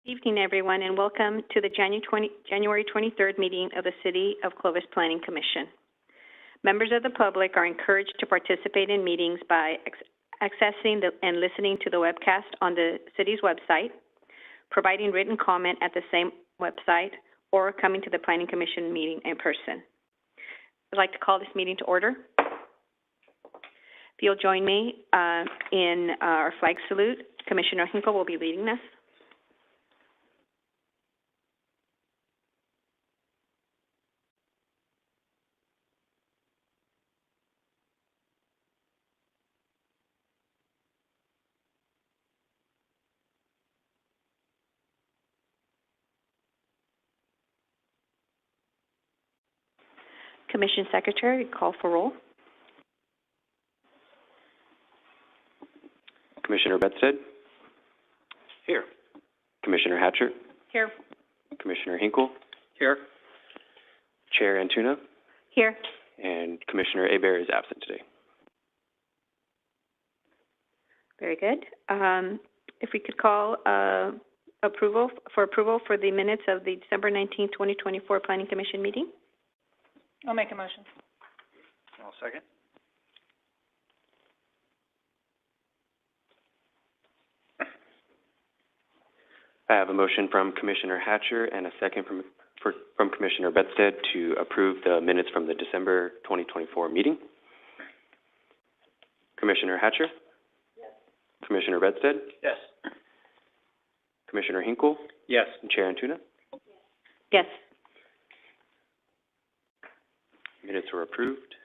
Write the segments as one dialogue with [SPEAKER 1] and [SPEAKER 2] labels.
[SPEAKER 1] Evening, everyone, and welcome to the January 23rd meeting of the City of Clovis Planning Commission. Members of the public are encouraged to participate in meetings by accessing and listening to the webcast on the city's website, providing written comment at the same website, or coming to the Planning Commission meeting in person. I'd like to call this meeting to order. If you'll join me in our flag salute, Commissioner Hinkle will be leading us. Commission Secretary, call for roll.
[SPEAKER 2] Commissioner Bedstead?
[SPEAKER 3] Here.
[SPEAKER 2] Commissioner Hatcher?
[SPEAKER 1] Here.
[SPEAKER 2] Commissioner Hinkle?
[SPEAKER 3] Here.
[SPEAKER 2] Chair Antuna?
[SPEAKER 1] Here.
[SPEAKER 2] And Commissioner Hebert is absent today.
[SPEAKER 1] Very good. If we could call approval for the minutes of the December 19, 2024 Planning Commission meeting.
[SPEAKER 4] I'll make a motion.
[SPEAKER 3] I'll second.
[SPEAKER 2] I have a motion from Commissioner Hatcher and a second from Commissioner Bedstead to approve the minutes from the December 2024 meeting. Commissioner Hatcher? Yes. Commissioner Bedstead?
[SPEAKER 3] Yes.
[SPEAKER 2] Commissioner Hinkle?
[SPEAKER 3] Yes.
[SPEAKER 2] And Chair Antuna?
[SPEAKER 1] Yes.
[SPEAKER 2] Minutes were approved.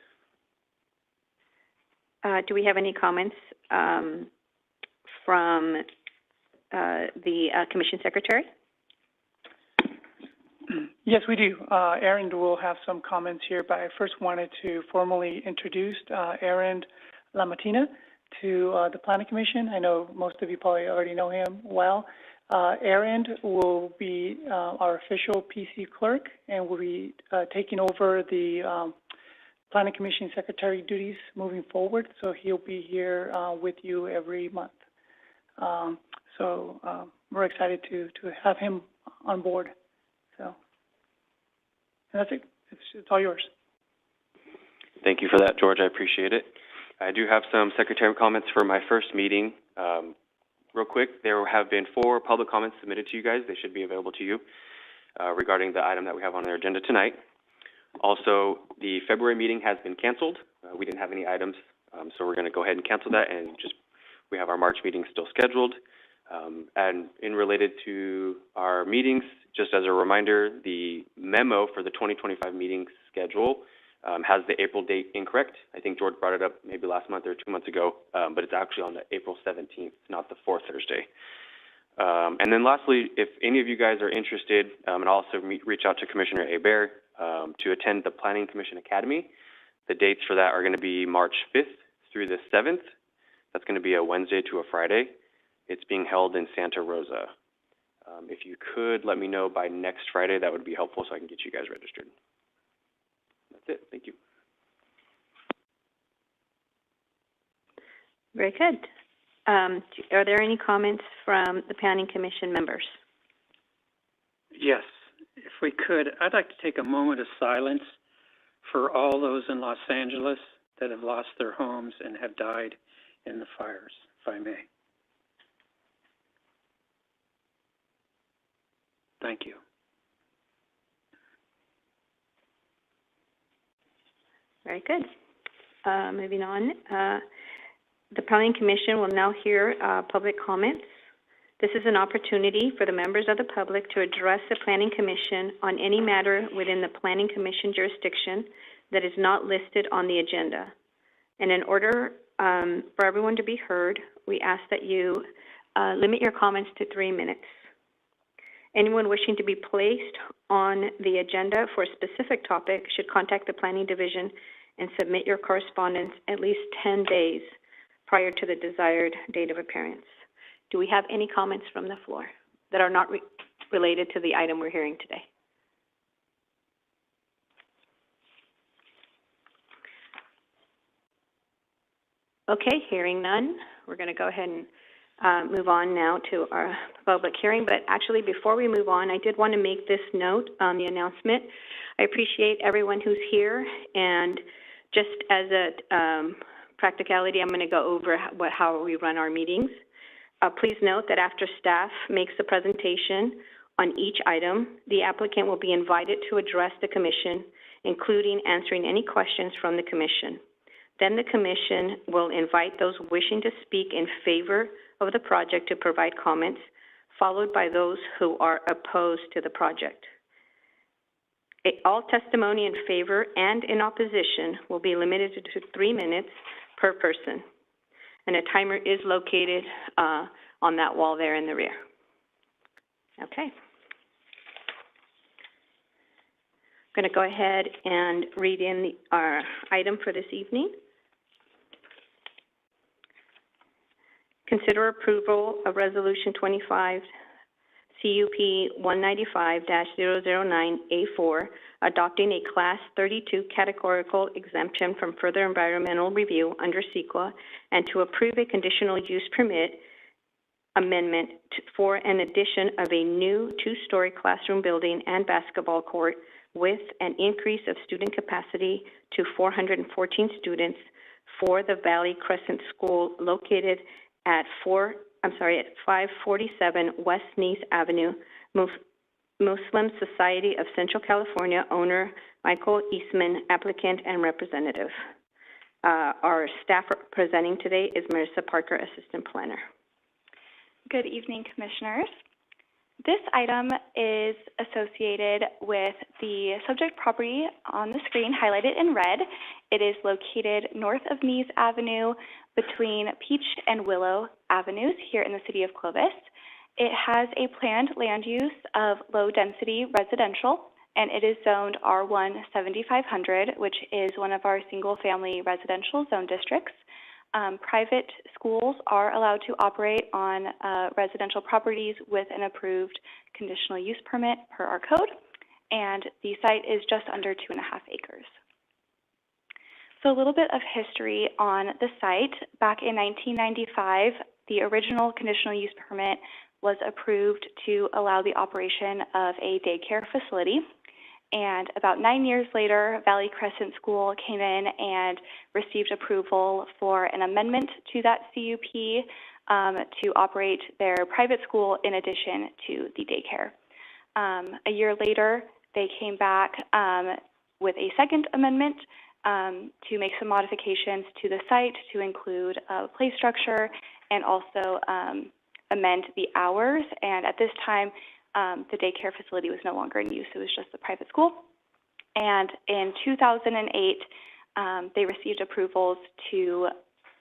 [SPEAKER 1] Do we have any comments from the Commission Secretary?
[SPEAKER 4] Yes, we do. Aaron will have some comments here, but I first wanted to formally introduce Aaron Lamatina to the Planning Commission. I know most of you probably already know him well. Aaron will be our official PC clerk and will be taking over the Planning Commission Secretary duties moving forward. So he'll be here with you every month. We're excited to have him on board. So, and that's it. It's all yours.
[SPEAKER 2] Thank you for that, George. I appreciate it. I do have some secretary comments for my first meeting. Real quick, there have been 4 public comments submitted to you guys. They should be available to you regarding the item that we have on our agenda tonight. Also, the February meeting has been canceled. We didn't have any items, so we're going to go ahead and cancel that, and we have our March meeting still scheduled. And in related to our meetings, just as a reminder, the memo for the 2025 meeting schedule has the April date incorrect. I think George brought it up maybe last month or 2 months ago, but it's actually on the April 17th, not the 4th Thursday. And then lastly, if any of you guys are interested, and I'll also reach out to Commissioner Hebert to attend the Planning Commission Academy. The dates for that are going to be March 5th through the 7th. That's going to be a Wednesday to a Friday. It's being held in Santa Rosa. If you could let me know by next Friday, that would be helpful so I can get you guys registered. That's it. Thank you.
[SPEAKER 1] Very good. Are there any comments from the Planning Commission members?
[SPEAKER 3] Yes. If we could, I'd like to take a moment of silence for all those in Los Angeles that have lost their homes and have died in the fires, if I may. Thank you.
[SPEAKER 1] Very good. Moving on. The Planning Commission will now hear public comments. This is an opportunity for the members of the public to address the Planning Commission on any matter within the Planning Commission jurisdiction that is not listed on the agenda. And in order for everyone to be heard, we ask that you limit your comments to 3 minutes. Anyone wishing to be placed on the agenda for a specific topic should contact the Planning Division and submit your correspondence at least 10 days prior to the desired date of appearance. Do we have any comments from the floor that are not related to the item we're hearing today? Okay, hearing none, we're going to go ahead and move on now to our public hearing. But actually, before we move on, I did want to make this note on the announcement. I appreciate everyone who's here, and just as a practicality, I'm going to go over how we run our meetings. Please note that after staff makes the presentation on each item, the applicant will be invited to address the commission, including answering any questions from the commission. Then the commission will invite those wishing to speak in favor of the project to provide comments, followed by those who are opposed to the project. All testimony in favor and in opposition will be limited to 3 minutes per person, and a timer is located on that wall there in the rear. Okay. I'm going to go ahead and read in our item for this evening. Consider approval of Resolution 25 CUP 195-009A4, adopting a Class 32 categorical exemption from further environmental review under CEQA, and to approve a conditional use permit amendment for an addition of a new 2-story classroom building and basketball court with an increase of student capacity to 414 students for the Valley Crescent School located at 547 West Nice Avenue, Muslim Society of Central California, owner Michael Eastman, applicant and representative. Our staff presenting today is Marissa Parker, assistant planner.
[SPEAKER 5] Good evening, commissioners. This item is associated with the subject property on the screen highlighted in red. It is located north of Nice Avenue between Peach and Willow Avenues here in the city of Clovis. It has a planned land use of low-density residential, and it is zoned R1 7500, which is one of our single-family residential zone districts. Private schools are allowed to operate on residential properties with an approved conditional use permit per our code, and the site is just under 2.5 acres. So a little bit of history on the site. Back in 1995, the original conditional use permit was approved to allow the operation of a daycare facility. And about 9 years later, Valley Crescent School came in and received approval for an amendment to that CUP to operate their private school in addition to the daycare. A year later, they came back with a second amendment to make some modifications to the site to include a play structure and also amend the hours. And at this time, the daycare facility was no longer in use. It was just the private school. And in 2008, they received approvals to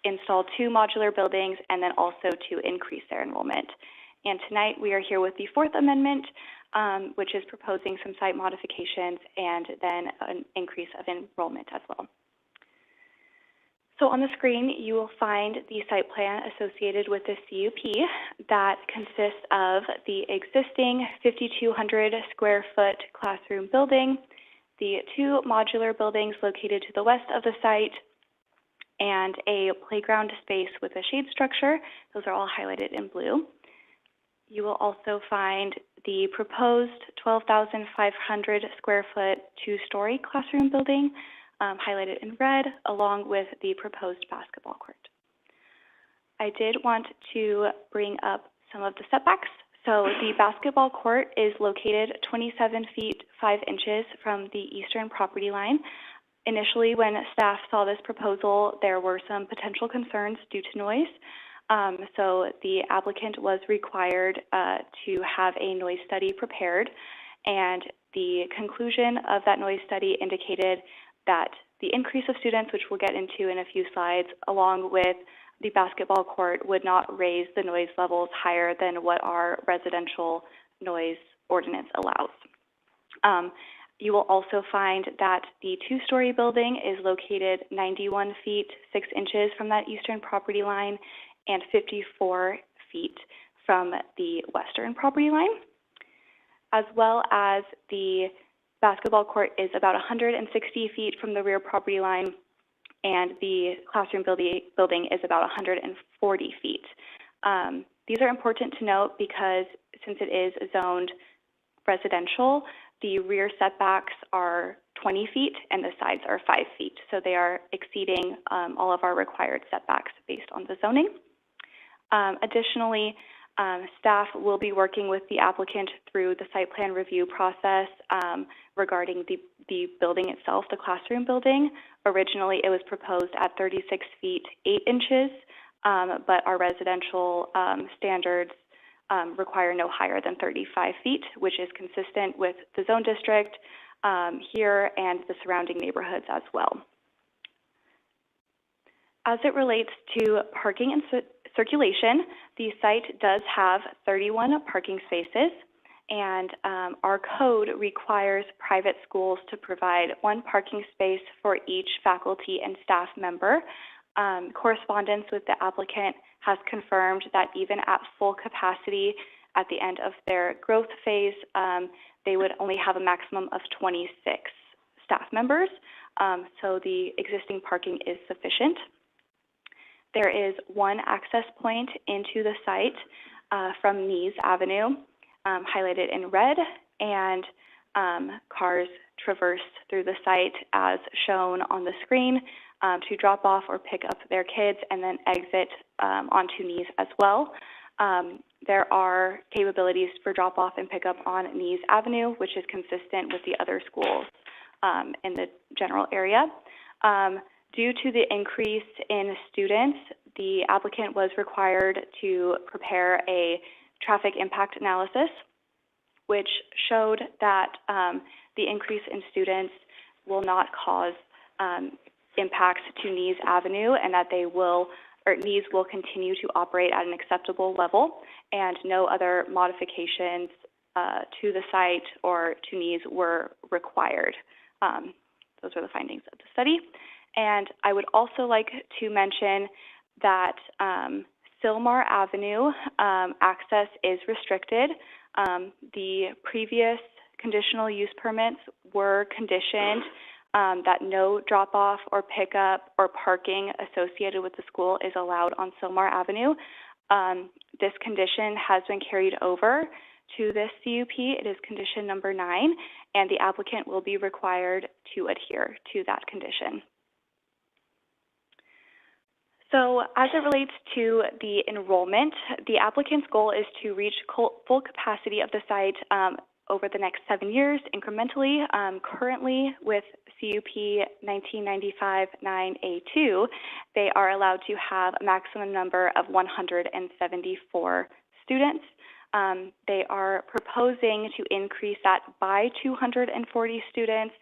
[SPEAKER 5] install 2 modular buildings and then also to increase their enrollment. And tonight we are here with the 4th amendment, which is proposing some site modifications and then an increase of enrollment as well. So on the screen, you will find the site plan associated with this CUP that consists of the existing 5,200 square foot classroom building, the 2 modular buildings located to the west of the site, and a playground space with a shade structure. Those are all highlighted in blue. You will also find the proposed 12,500 square foot 2-story classroom building highlighted in red, along with the proposed basketball court. I did want to bring up some of the setbacks. So the basketball court is located 27 feet 5 inches from the eastern property line. Initially, when staff saw this proposal, there were some potential concerns due to noise. So the applicant was required to have a noise study prepared, and the conclusion of that noise study indicated that the increase of students, which we'll get into in a few slides, along with the basketball court, would not raise the noise levels higher than what our residential noise ordinance allows. You will also find that the 2-story building is located 91 feet 6 inches from that eastern property line and 54 feet from the western property line, as well as the basketball court is about 160 feet from the rear property line, and the classroom building is about 140 feet These are important to note because since it is zoned residential, the rear setbacks are 20 feet and the sides are 5 feet. So they are exceeding all of our required setbacks based on the zoning. Additionally, staff will be working with the applicant through the site plan review process regarding the building itself, the classroom building. Originally, it was proposed at 36 feet 8 inches, but our residential standards require no higher than 35 feet, which is consistent with the zone district here and the surrounding neighborhoods as well. As it relates to parking and circulation, the site does have 31 parking spaces, and our code requires private schools to provide 1 parking space for each faculty and staff member. Correspondence with the applicant has confirmed that even at full capacity at the end of their growth phase, they would only have a maximum of 26 staff members, so the existing parking is sufficient. There is 1 access point into the site from Nees Avenue, highlighted in red, and cars traverse through the site as shown on the screen to drop off or pick up their kids and then exit onto Nees as well. There are capabilities for drop off and pick up on Nees Avenue, which is consistent with the other schools in the general area. Due to the increase in students, the applicant was required to prepare a traffic impact analysis, which showed that the increase in students will not cause impacts to Nees Avenue, and that Nees will continue to operate at an acceptable level, and no other modifications to the site or to Nees were required. Those are the findings of the study. And I would also like to mention that Sylmar Avenue access is restricted. The previous conditional use permits were conditioned that no drop-off or pickup or parking associated with the school is allowed on Sylmar Avenue. This condition has been carried over to this CUP. It is condition number 9, and the applicant will be required to adhere to that condition. So as it relates to the enrollment, the applicant's goal is to reach full capacity of the site over the next 7 years incrementally. Currently with CUP 1995-9A2, they are allowed to have a maximum number of 174 students. They are proposing to increase that by 240 students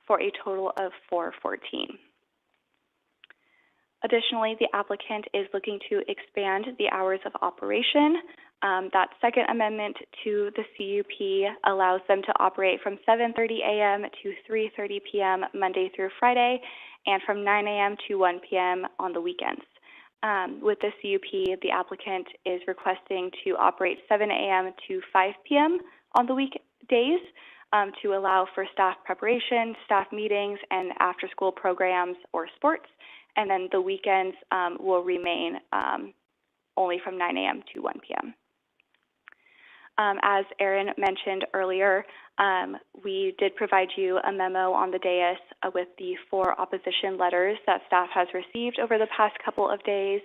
[SPEAKER 5] for a total of 414. Additionally, the applicant is looking to expand the hours of operation. That second amendment to the CUP allows them to operate from 7:30 a.m. to 3:30 p.m. Monday through Friday, and from 9 a.m. to 1 p.m. on the weekends. With the CUP, the applicant is requesting to operate 7 a.m. to 5 p.m. on the weekdays to allow for staff preparation, staff meetings, and after-school programs or sports. And then the weekends will remain only from 9 a.m. to 1 p.m. As Erin mentioned earlier, we did provide you a memo on the dais with the 4 opposition letters that staff has received over the past couple of days.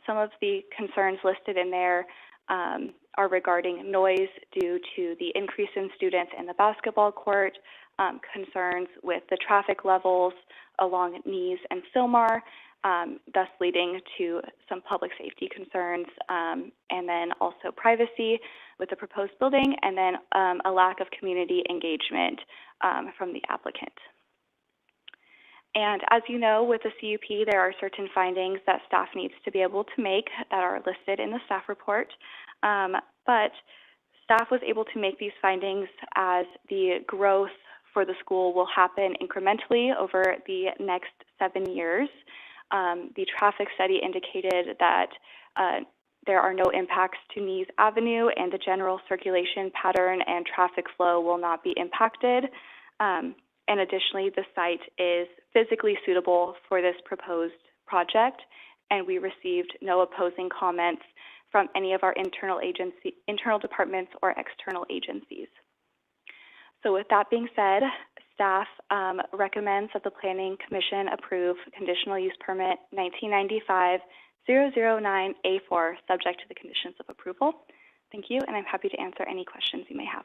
[SPEAKER 5] Some of the concerns listed in there are regarding noise due to the increase in students in the basketball court, concerns with the traffic levels along Nees and Sylmar, thus leading to some public safety concerns, and then also privacy with the proposed building, and then a lack of community engagement from the applicant. And as you know, with the CUP, there are certain findings that staff needs to be able to make that are listed in the staff report, but staff was able to make these findings as the growth for the school will happen incrementally over the next 7 years. The traffic study indicated that there are no impacts to Nees Avenue, and the general circulation pattern and traffic flow will not be impacted. And additionally, the site is physically suitable for this proposed project, and we received no opposing comments from any of our internal departments or external agencies. So with that being said, staff recommends that the Planning Commission approve Conditional Use Permit 1995-009A4, subject to the conditions of approval. Thank you, and I'm happy to answer any questions you may have.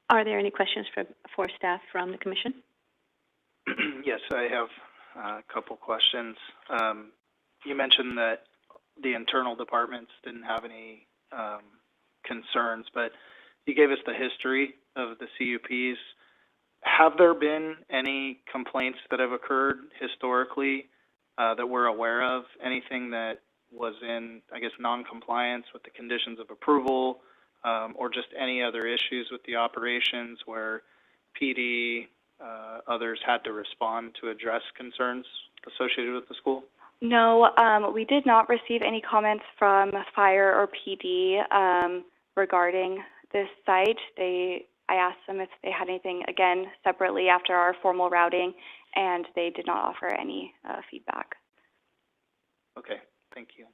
[SPEAKER 1] Are there any questions for staff from the Commission?
[SPEAKER 6] Yes, I have a couple questions. You mentioned that the internal departments didn't have any concerns, but you gave us the history of the CUPs. Have there been any complaints that have occurred historically that we're aware of? Anything that was in, I guess, non-compliance with the conditions of approval, or just any other issues with the operations where PD, others had to respond to address concerns associated with the school?
[SPEAKER 5] No, we did not receive any comments from fire or PD regarding this site. I asked them if they had anything, again, separately after our formal routing, and they did not offer any feedback.
[SPEAKER 6] Okay, thank you.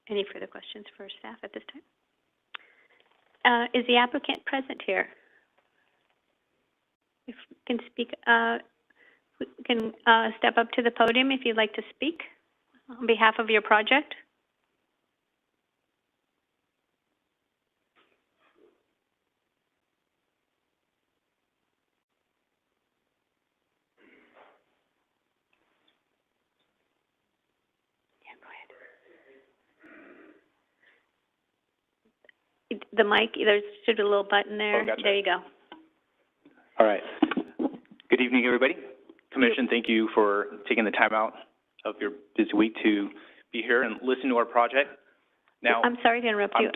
[SPEAKER 1] Any further questions for staff at this time? Is the applicant present here? If you can speak, can step up to the podium if you'd like to speak on behalf of your project. Yeah, go ahead. The mic, there should be a little button there.
[SPEAKER 7] Oh, gotcha.
[SPEAKER 1] There you go.
[SPEAKER 7] All right. Good evening, everybody. Commission, thank you for taking the time out of your busy week to be here and listen to our project. Now,
[SPEAKER 1] I'm sorry to interrupt you.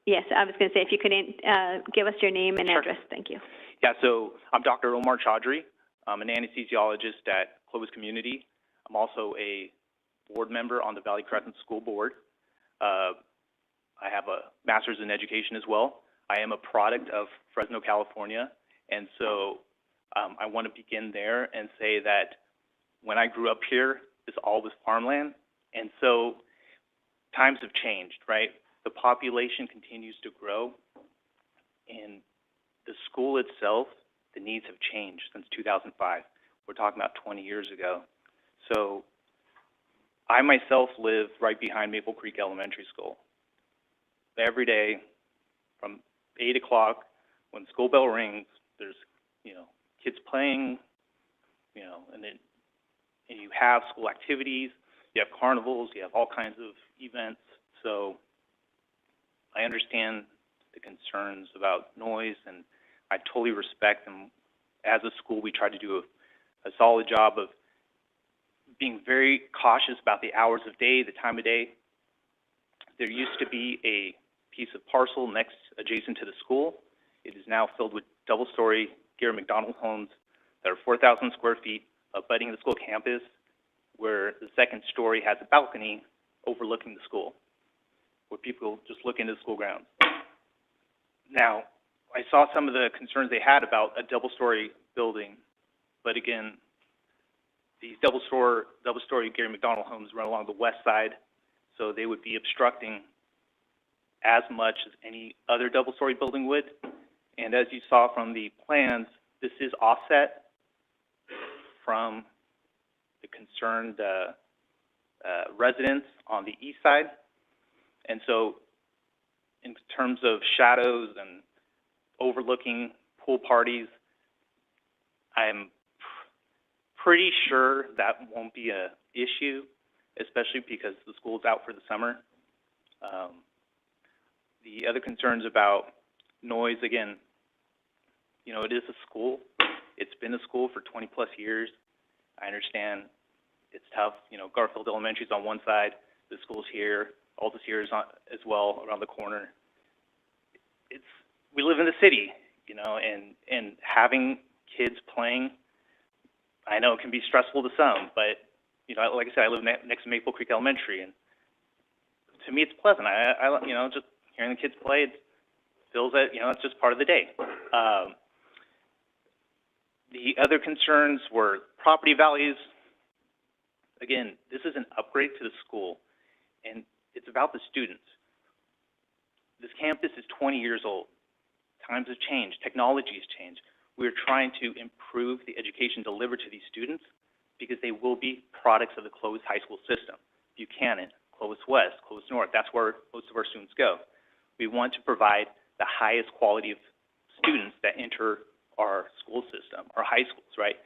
[SPEAKER 1] Yes, I was going to say, if you could give us your name and
[SPEAKER 7] Sure.
[SPEAKER 1] address. Thank you.
[SPEAKER 7] Yeah, so I'm Dr. Omar Chaudhry. I'm an anesthesiologist at Clovis Community. I'm also a board member on the Valley Crescent School Board. I have a master's in education as well. I am a product of Fresno, California, and so I want to begin there and say that when I grew up here, this all was farmland, and so times have changed, right? The population continues to grow, and the school itself, the needs have changed since 2005. We're talking about 20 years ago. So I myself live right behind Maple Creek Elementary School. Every day from 8 o'clock, when the school bell rings, there's, kids playing, and then you have school activities, you have carnivals, you have all kinds of events. So I understand the concerns about noise, and I totally respect them. As a school, we try to do a solid job of being very cautious about the hours of day, the time of day. There used to be a piece of parcel adjacent to the school. It is now filled with double-story Gary McDonald homes that are 4,000 square feet abutting the school campus, where the second story has a balcony overlooking the school, where people just look into the school grounds. Now, I saw some of the concerns they had about a double-story building, but again, these double-story Gary McDonald homes run along the west side, so they would be obstructing as much as any other double-story building would. And as you saw from the plans, this is offset from the concerned residents on the east side. And so in terms of shadows and overlooking pool parties, I'm pretty sure that won't be an issue, especially because the school's out for the summer. The other concerns about noise, again, it is a school. It's been a school for 20 plus years. I understand it's tough. Garfield Elementary is on one side, the school's here, Altus here is on as well, around the corner. We live in the city, and having kids playing, I know it can be stressful to some, but, like I said, I live next to Maple Creek Elementary, and to me it's pleasant. I just hearing the kids play, it feels that, it's just part of the day. The other concerns were property values. Again, this is an upgrade to the school, and it's about the students. This campus is 20 years old. Times have changed. Technology has changed. We're trying to improve the education delivered to these students because they will be products of the Clovis High School system. Buchanan, Clovis West, Clovis North, that's where most of our students go. We want to provide the highest quality of students that enter our school system, our high schools, right?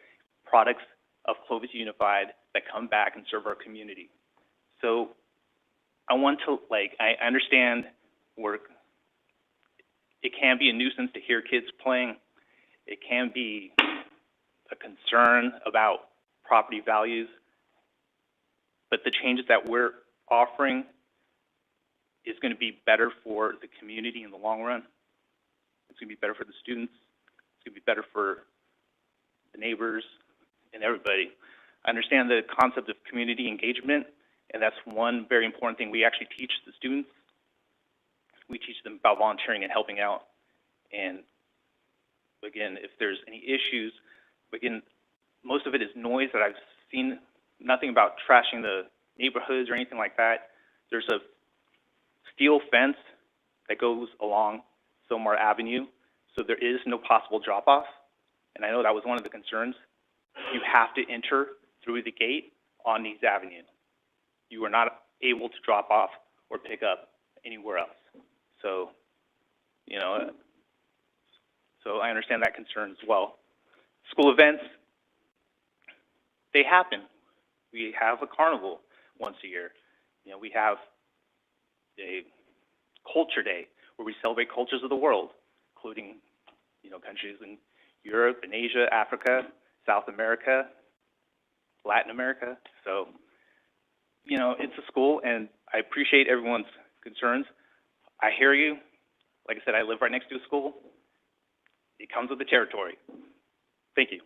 [SPEAKER 7] Products of Clovis Unified that come back and serve our community. So I want to, I understand it can be a nuisance to hear kids playing. It can be a concern about property values. But the changes that we're offering is going to be better for the community in the long run. It's going to be better for the students. It's going to be better for the neighbors and everybody. I understand the concept of community engagement, and that's one very important thing we actually teach the students. We teach them about volunteering and helping out. And again, if there's any issues, again, most of it is noise that I've seen, nothing about trashing the neighborhoods or anything like that. There's a steel fence that goes along Somar Avenue, so there is no possible drop-off. And I know that was one of the concerns. You have to enter through the gate on East Avenue. You are not able to drop off or pick up anywhere else. So, so I understand that concern as well. School events, they happen. We have a carnival once a year. We have a culture day where we celebrate cultures of the world, including, countries in Europe and Asia, Africa, South America, Latin America. So, it's a school, and I appreciate everyone's concerns. I hear you. Like I said, I live right next to a school. It comes with the territory. Thank you.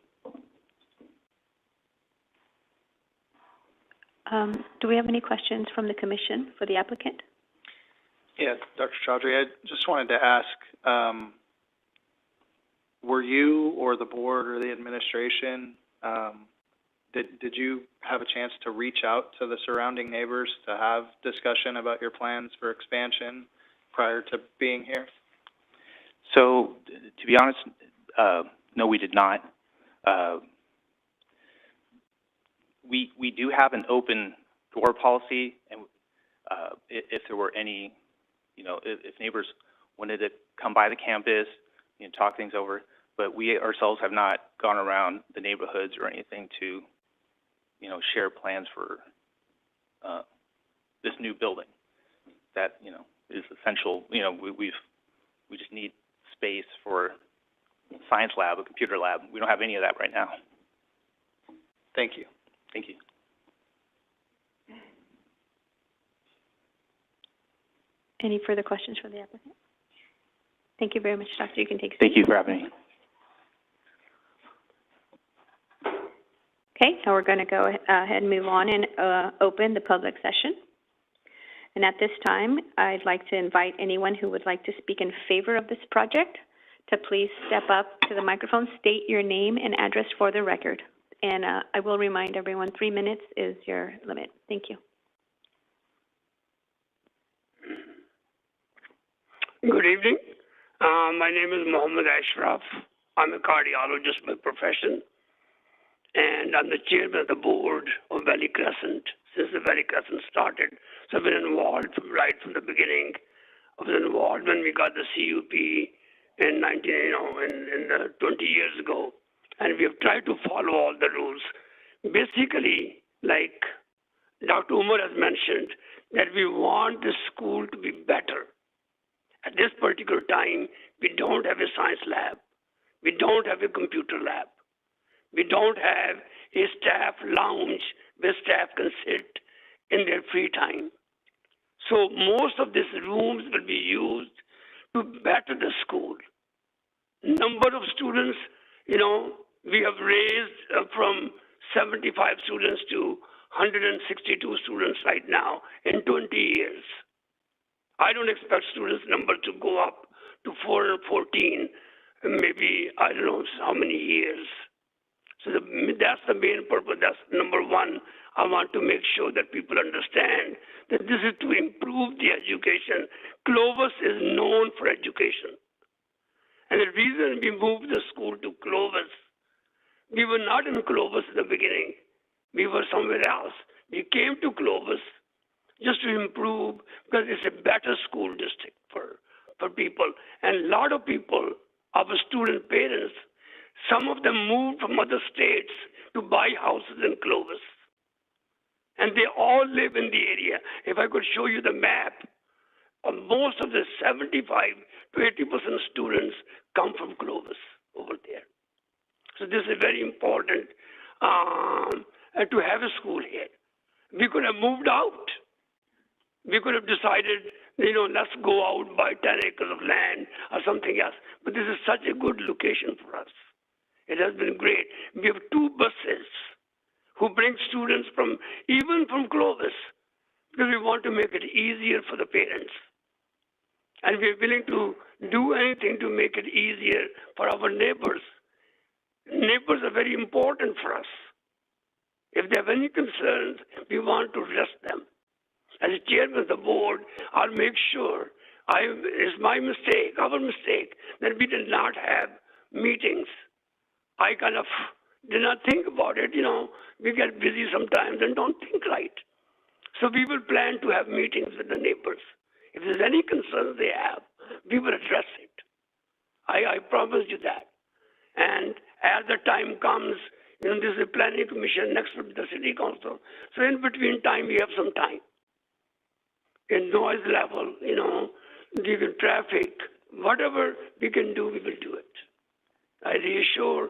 [SPEAKER 1] Do we have any questions from the commission for the applicant?
[SPEAKER 6] Yeah, Dr. Chaudhry, I just wanted to ask, were you or the board or the administration, did you have a chance to reach out to the surrounding neighbors to have discussion about your plans for expansion prior to being here?
[SPEAKER 7] So, to be honest, no, we did not. We do have an open door policy, and if there were any, if neighbors wanted to come by the campus, talk things over, but we ourselves have not gone around the neighborhoods or anything to, share plans for this new building that, is essential. We just need space for a science lab, a computer lab. We don't have any of that right now.
[SPEAKER 6] Thank you.
[SPEAKER 7] Thank you.
[SPEAKER 1] Any further questions for the applicant? Thank you very much, Doctor. You can take a seat.
[SPEAKER 7] Thank you for having me.
[SPEAKER 1] Okay, now we're going to go ahead and move on and open the public session. And at this time, I'd like to invite anyone who would like to speak in favor of this project to please step up to the microphone, state your name and address for the record. And I will remind everyone, 3 minutes is your limit. Thank you.
[SPEAKER 8] Good evening. My name is Mohammed Ashraf. I'm a cardiologist by profession, and I'm the chairman of the board of Valley Crescent since the Valley Crescent started. So I've been involved right from the beginning. I was involved when we got the CUP in 20 years ago, and we have tried to follow all the rules. Basically, like Dr. Umar has mentioned, that we want the school to be better. At this particular time, we don't have a science lab. We don't have a computer lab. We don't have a staff lounge where staff can sit in their free time. So most of these rooms will be used to better the school. Number of students, we have raised from 75 students to 162 students right now in 20 years. I don't expect students' number to go up to 414, maybe, I don't know how many years. So that's the main purpose. That's number one. I want to make sure that people understand that this is to improve the education. Clovis is known for education. And the reason we moved the school to Clovis, we were not in Clovis in the beginning. We were somewhere else. We came to Clovis just to improve because it's a better school district for people. And a lot of people, our student parents, some of them moved from other states to buy houses in Clovis. And they all live in the area. If I could show you the map, most of the 75 to 80% students come from Clovis over there. So this is very important to have a school here. We could have moved out. We could have decided, let's go out, buy 10 acres of land or something else. But this is such a good location for us. It has been great. We have 2 buses who bring students even from Clovis, because we want to make it easier for the parents. And we're willing to do anything to make it easier for our neighbors. Neighbors are very important for us. If they have any concerns, we want to address them. As a chairman of the board, I'll make sure it's my mistake, our mistake, that we did not have meetings. I kind of did not think about it. We get busy sometimes and don't think right. So we will plan to have meetings with the neighbors. If there's any concerns they have, we will address it. I promise you that. And as the time comes, this is a planning commission, next will be the city council. So in between time, we have some time. In noise level, even traffic, whatever we can do, we will do it. I reassure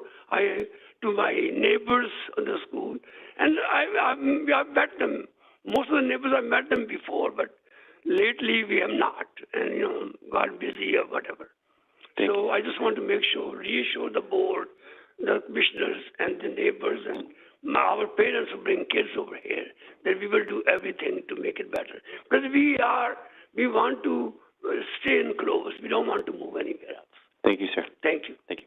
[SPEAKER 8] to my neighbors in the school, and I've met them. Most of the neighbors, I've met them before, but lately we have not, and got busy or whatever. So I just want to reassure the board, the commissioners, and the neighbors, and our parents who bring kids over here, that we will do everything to make it better. Because we want to stay in Clovis. We don't want to move anywhere else.
[SPEAKER 2] Thank you, sir.
[SPEAKER 8] Thank you.
[SPEAKER 2] Thank you.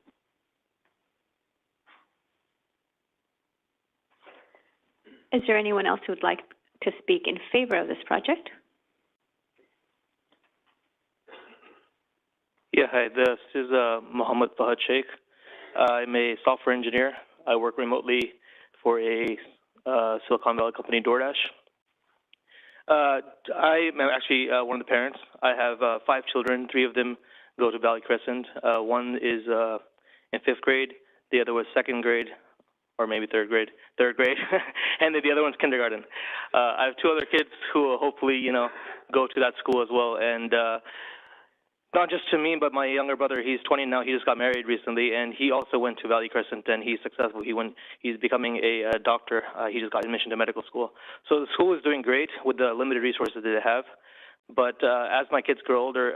[SPEAKER 1] Is there anyone else who would like to speak in favor of this project?
[SPEAKER 9] Yeah, hi, this is Mohammed Fahad Sheikh. I'm a software engineer. I work remotely for a Silicon Valley company, DoorDash. I'm actually one of the parents. I have 5 children. 3 of them go to Valley Crescent. One is in 5th grade. The other was 2nd grade, or maybe 3rd grade, and then the other one's kindergarten. I have 2 other kids who will hopefully, go to that school as well. And not just to me, but my younger brother, he's 20 now, he just got married recently, and he also went to Valley Crescent, and he's successful. He's becoming a doctor. He just got admission to medical school. So the school is doing great with the limited resources that they have. But as my kids grow older,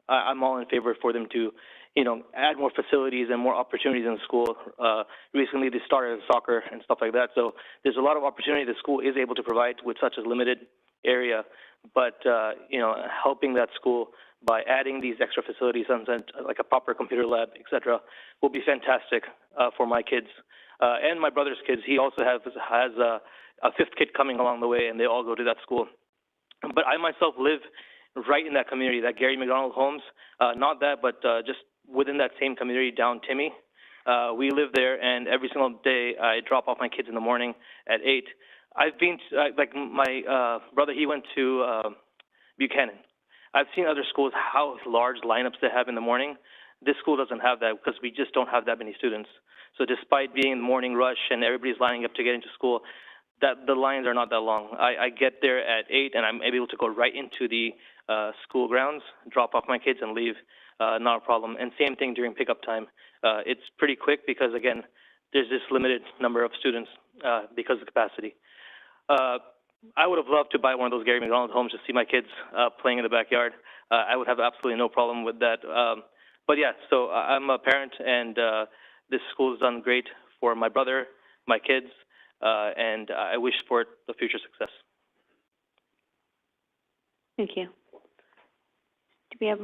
[SPEAKER 9] I'm all in favor for them to, add more facilities and more opportunities in the school. Recently, they started soccer and stuff like that. So there's a lot of opportunity the school is able to provide with such a limited area. But, helping that school by adding these extra facilities, like a proper computer lab, et cetera, will be fantastic for my kids. And my brother's kids. He also has a 5th kid coming along the way, and they all go to that school. But I myself live right in that community, that Gary McDonald Homes. Not that, but just within that same community down Timmy. We live there, and every single day I drop off my kids in the morning at 8. I've been to, like my brother, he went to Buchanan. I've seen other schools, how large lineups they have in the morning. This school doesn't have that because we just don't have that many students. So despite being in the morning rush and everybody's lining up to get into school, the lines are not that long. I get there at 8, and I'm able to go right into the school grounds, drop off my kids, and leave. Not a problem. And same thing during pickup time. It's pretty quick because, again, there's this limited number of students because of capacity. I would have loved to buy one of those Gary McDonald homes to see my kids playing in the backyard. I would have absolutely no problem with that. But yeah, so I'm a parent, and this school has done great for my brother, my kids, and I wish for the future success.
[SPEAKER 1] Thank you. Do we have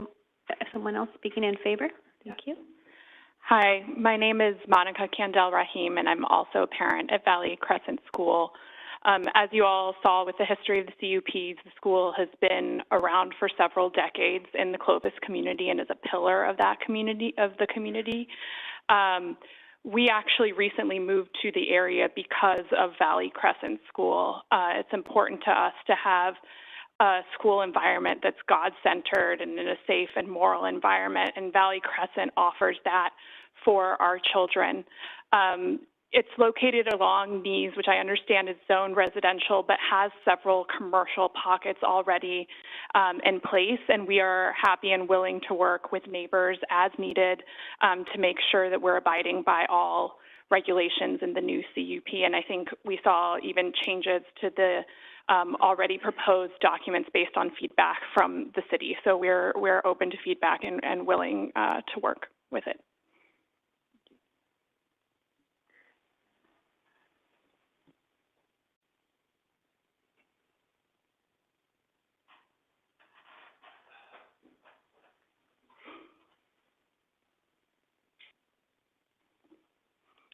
[SPEAKER 1] someone else speaking in favor? Thank you.
[SPEAKER 10] Hi, my name is Monica Candel Rahim, and I'm also a parent at Valley Crescent School. As you all saw with the history of the CUPs, the school has been around for several decades in the Clovis community and is a pillar of that community, We actually recently moved to the area because of Valley Crescent School. It's important to us to have a school environment that's God-centered and in a safe and moral environment, and Valley Crescent offers that for our children. It's located along Nees, which I understand is zoned residential, but has several commercial pockets already in place, and we are happy and willing to work with neighbors as needed to make sure that we're abiding by all regulations in the new CUP. And I think we saw even changes to the already proposed documents based on feedback from the city. So we're open to feedback and willing to work with it.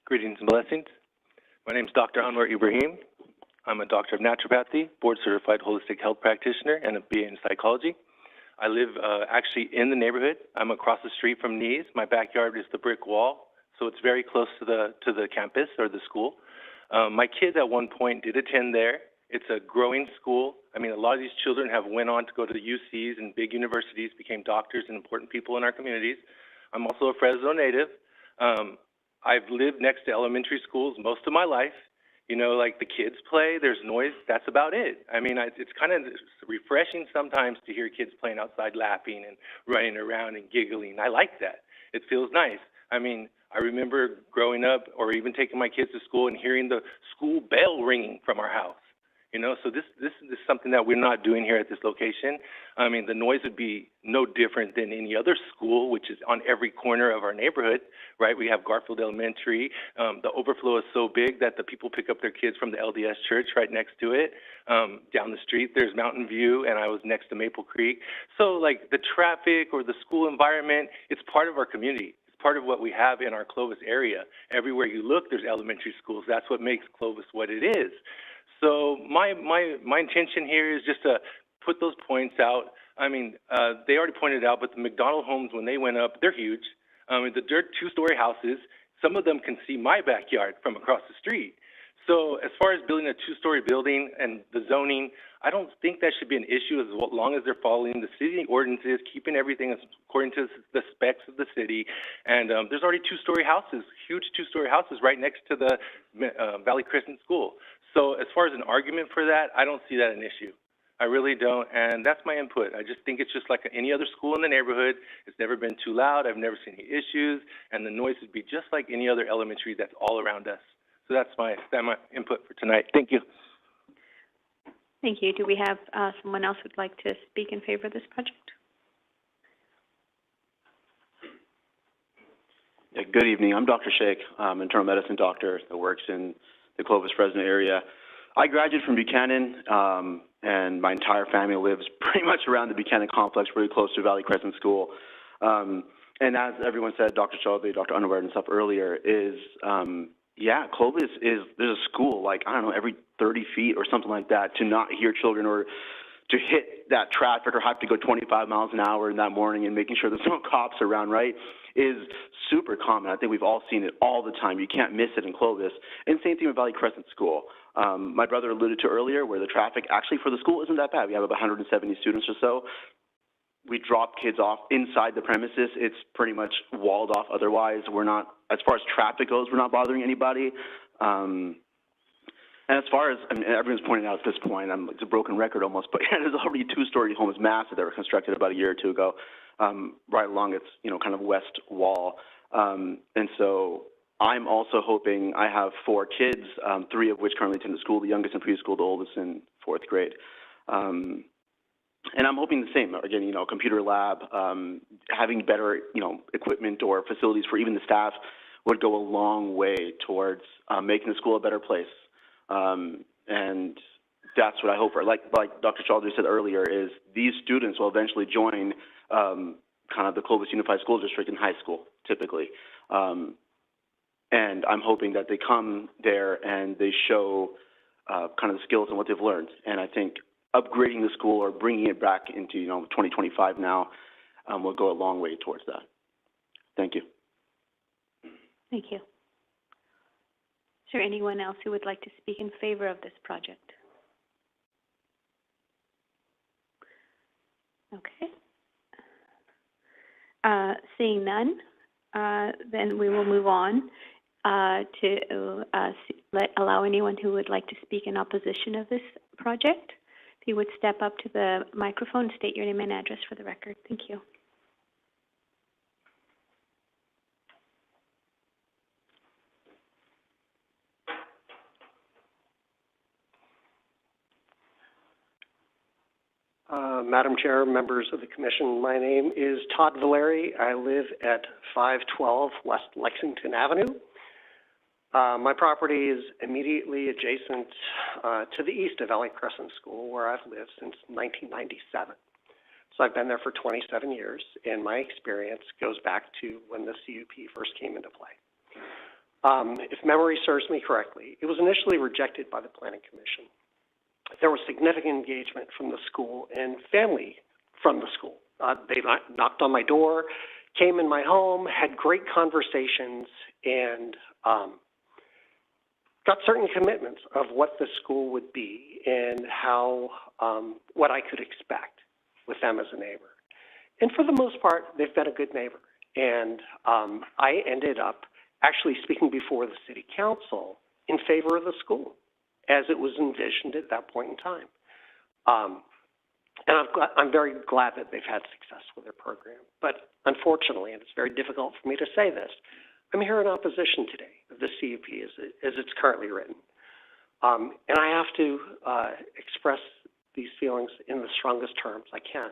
[SPEAKER 9] Greetings and blessings. My name is Dr. Anwar Ibrahim. I'm a doctor of naturopathy, board-certified holistic health practitioner, and a BA in psychology. I live actually in the neighborhood. I'm across the street from Nees. My backyard is the brick wall, so it's very close to the campus or the school. My kids at one point did attend there. It's a growing school. I mean, a lot of these children have went on to go to the UCs and big universities, became doctors and important people in our communities. I'm also a Fresno native. I've lived next to elementary schools most of my life. You know, like the kids play, there's noise, that's about it. I mean, it's kind of refreshing sometimes to hear kids playing outside laughing and running around and giggling. I like that. It feels nice. I mean, I remember growing up or even taking my kids to school and hearing the school bell ringing from our house. You know, so this is something that we're not doing here at this location. I mean, the noise would be no different than any other school, which is on every corner of our neighborhood, right? We have Garfield Elementary. The overflow is so big that the people pick up their kids from the LDS church right next to it. Down the street, there's Mountain View, and I was next to Maple Creek. So, like, the traffic or the school environment, it's part of our community. It's part of what we have in our Clovis area. Everywhere you look, there's elementary schools. That's what makes Clovis what it is. So my intention here is just to put those points out. I mean, they already pointed out, but the McDonald homes, when they went up, they're huge. The dirt two-story houses, some of them can see my backyard from across the street. So as far as building a two-story building and the zoning, I don't think that should be an issue as long as they're following the city ordinances, keeping everything according to the specs of the city. And there's already two-story houses, huge two-story houses right next to the Valley Crescent School. So as far as an argument for that, I don't see that an issue. I really don't, and that's my input. I just think it's just like any other school in the neighborhood. It's never been too loud. I've never seen any issues, and the noise would be just like any other elementary that's all around us. So that's my input for tonight. Thank you.
[SPEAKER 1] Thank you. Do we have someone else who'd like to speak in favor of this project?
[SPEAKER 11] Yeah, good evening. I'm Dr. Sheikh, internal medicine doctor that works in the Clovis, Fresno area. I graduated from Buchanan, and my entire family lives pretty much around the Buchanan complex, pretty close to Valley Crescent School. And as everyone said, Dr. Chaudhry, Dr. Underwood and stuff earlier, is, yeah, Clovis is, there's a school, like, I don't know, every 30 feet or something like that, to not hear children or to hit that traffic or have to go 25 miles an hour in that morning and making sure there's no cops around, right, is super common. I think we've all seen it all the time. You can't miss it in Clovis. And same thing with Valley Crescent School. My brother alluded to earlier where the traffic actually for the school isn't that bad. We have about 170 students or so. We drop kids off inside the premises. It's pretty much walled off. Otherwise, we're not, as far as traffic goes, we're not bothering anybody. And as far as, I mean, everyone's pointing out at this point, it's a broken record almost, but yeah, there's already two-story homes, massive, that were constructed about a year or two ago, right along its, you know, kind of west wall. And so I'm also hoping, I have 4 kids, 3 of which currently attend the school, the youngest in preschool, the oldest in 4th grade. And I'm hoping the same, again, you know, computer lab, having better, you know, equipment or facilities for even the staff would go a long way towards making the school a better place. And that's what I hope for. Like Dr. Chaudhry said earlier, is these students will eventually join kind of the Clovis Unified School District in high school, typically. And I'm hoping that they come there and they show kind of the skills and what they've learned. And I think upgrading the school or bringing it back into, 2025 now will go a long way towards that. Thank you.
[SPEAKER 1] Thank you. Is there anyone else who would like to speak in favor of this project? Okay. Seeing none, then we will move on to allow anyone who would like to speak in opposition of this project. If you would step up to the microphone, state your name and address for the record. Thank you.
[SPEAKER 12] Madam Chair, members of the Commission, my name is Todd Valeri. I live at 512 West Lexington Avenue. My property is immediately adjacent to the east of Valley Crescent School, where I've lived since 1997. So I've been there for 27 years, and my experience goes back to when the CUP first came into play. If memory serves me correctly, it was initially rejected by the Planning Commission. There was significant engagement from the school and family from the school. They knocked on my door, came in my home, had great conversations, and got certain commitments of what the school would be and how, what I could expect with them as a neighbor. And for the most part, they've been a good neighbor. And I ended up actually speaking before the City Council in favor of the school, as it was envisioned at that point in time. And I'm very glad that they've had success with their program. But unfortunately, and it's very difficult for me to say this, I'm here in opposition today of the CUP as it's currently written. And I have to express these feelings in the strongest terms I can.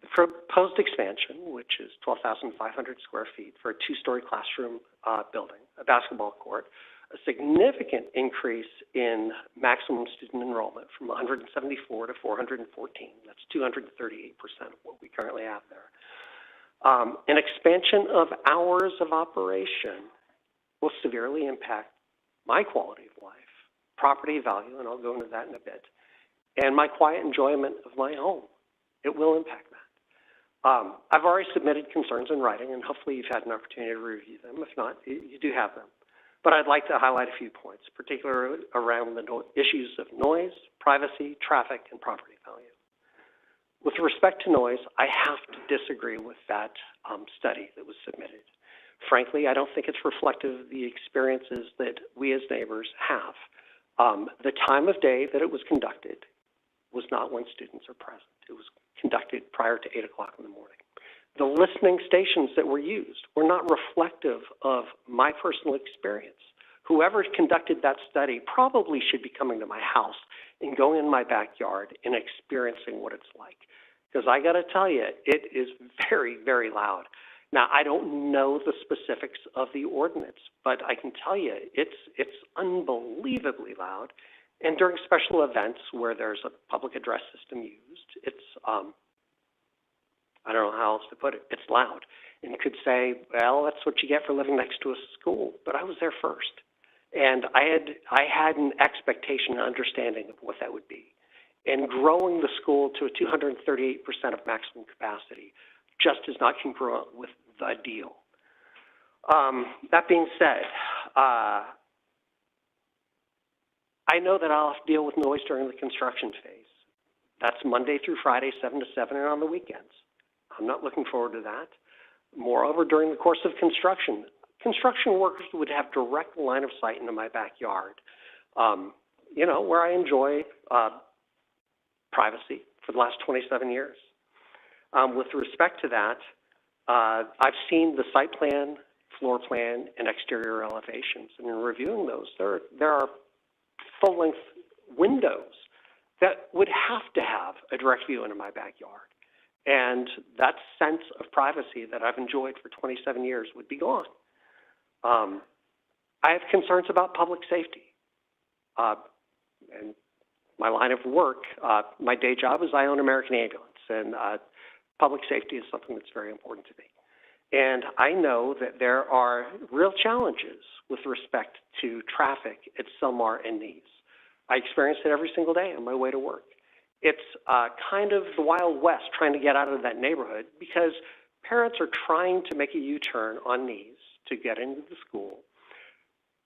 [SPEAKER 12] The proposed expansion, which is 12,500 square feet for a two-story classroom building, a basketball court, a significant increase in maximum student enrollment from 174 to 414. That's 238% of what we currently have there. An expansion of hours of operation will severely impact my quality of life, property value, and I'll go into that in a bit, and my quiet enjoyment of my home. It will impact that. I've already submitted concerns in writing, and hopefully you've had an opportunity to review them. If not, you do have them. But I'd like to highlight a few points, particularly around the issues of noise, privacy, traffic, and property value. With respect to noise, I have to disagree with that study that was submitted. Frankly, I don't think it's reflective of the experiences that we as neighbors have. The time of day that it was conducted was not when students are present. It was conducted prior to 8 o'clock in the morning. The listening stations that were used were not reflective of my personal experience. Whoever conducted that study probably should be coming to my house and going in my backyard and experiencing what it's like. Because I got to tell you, it is very, very loud. Now, I don't know the specifics of the ordinance, but I can tell you it's unbelievably loud. And during special events where there's a public address system used, it's I don't know how else to put it. It's loud. And you could say, well, that's what you get for living next to a school. But I was there first. And I had an expectation and understanding of what that would be. And growing the school to a 238% of maximum capacity just is not congruent with the deal. That being said, I know that I'll have to deal with noise during the construction phase. That's Monday through Friday, 7 to 7, and on the weekends. I'm not looking forward to that. Moreover, during the course of construction workers would have direct line of sight into my backyard, where I enjoy privacy for the last 27 years. With respect to that, I've seen the site plan, floor plan, and exterior elevations, and in reviewing those, there are full-length windows that would have to have a direct view into my backyard. And that sense of privacy that I've enjoyed for 27 years would be gone. I have concerns about public safety. And my line of work, my day job is I own American Ambulance, and public safety is something that's very important to me. And I know that there are real challenges with respect to traffic at Sylmar and Nice. I experience it every single day on my way to work. It's kind of the Wild West trying to get out of that neighborhood because parents are trying to make a U-turn on Nice to get into the school.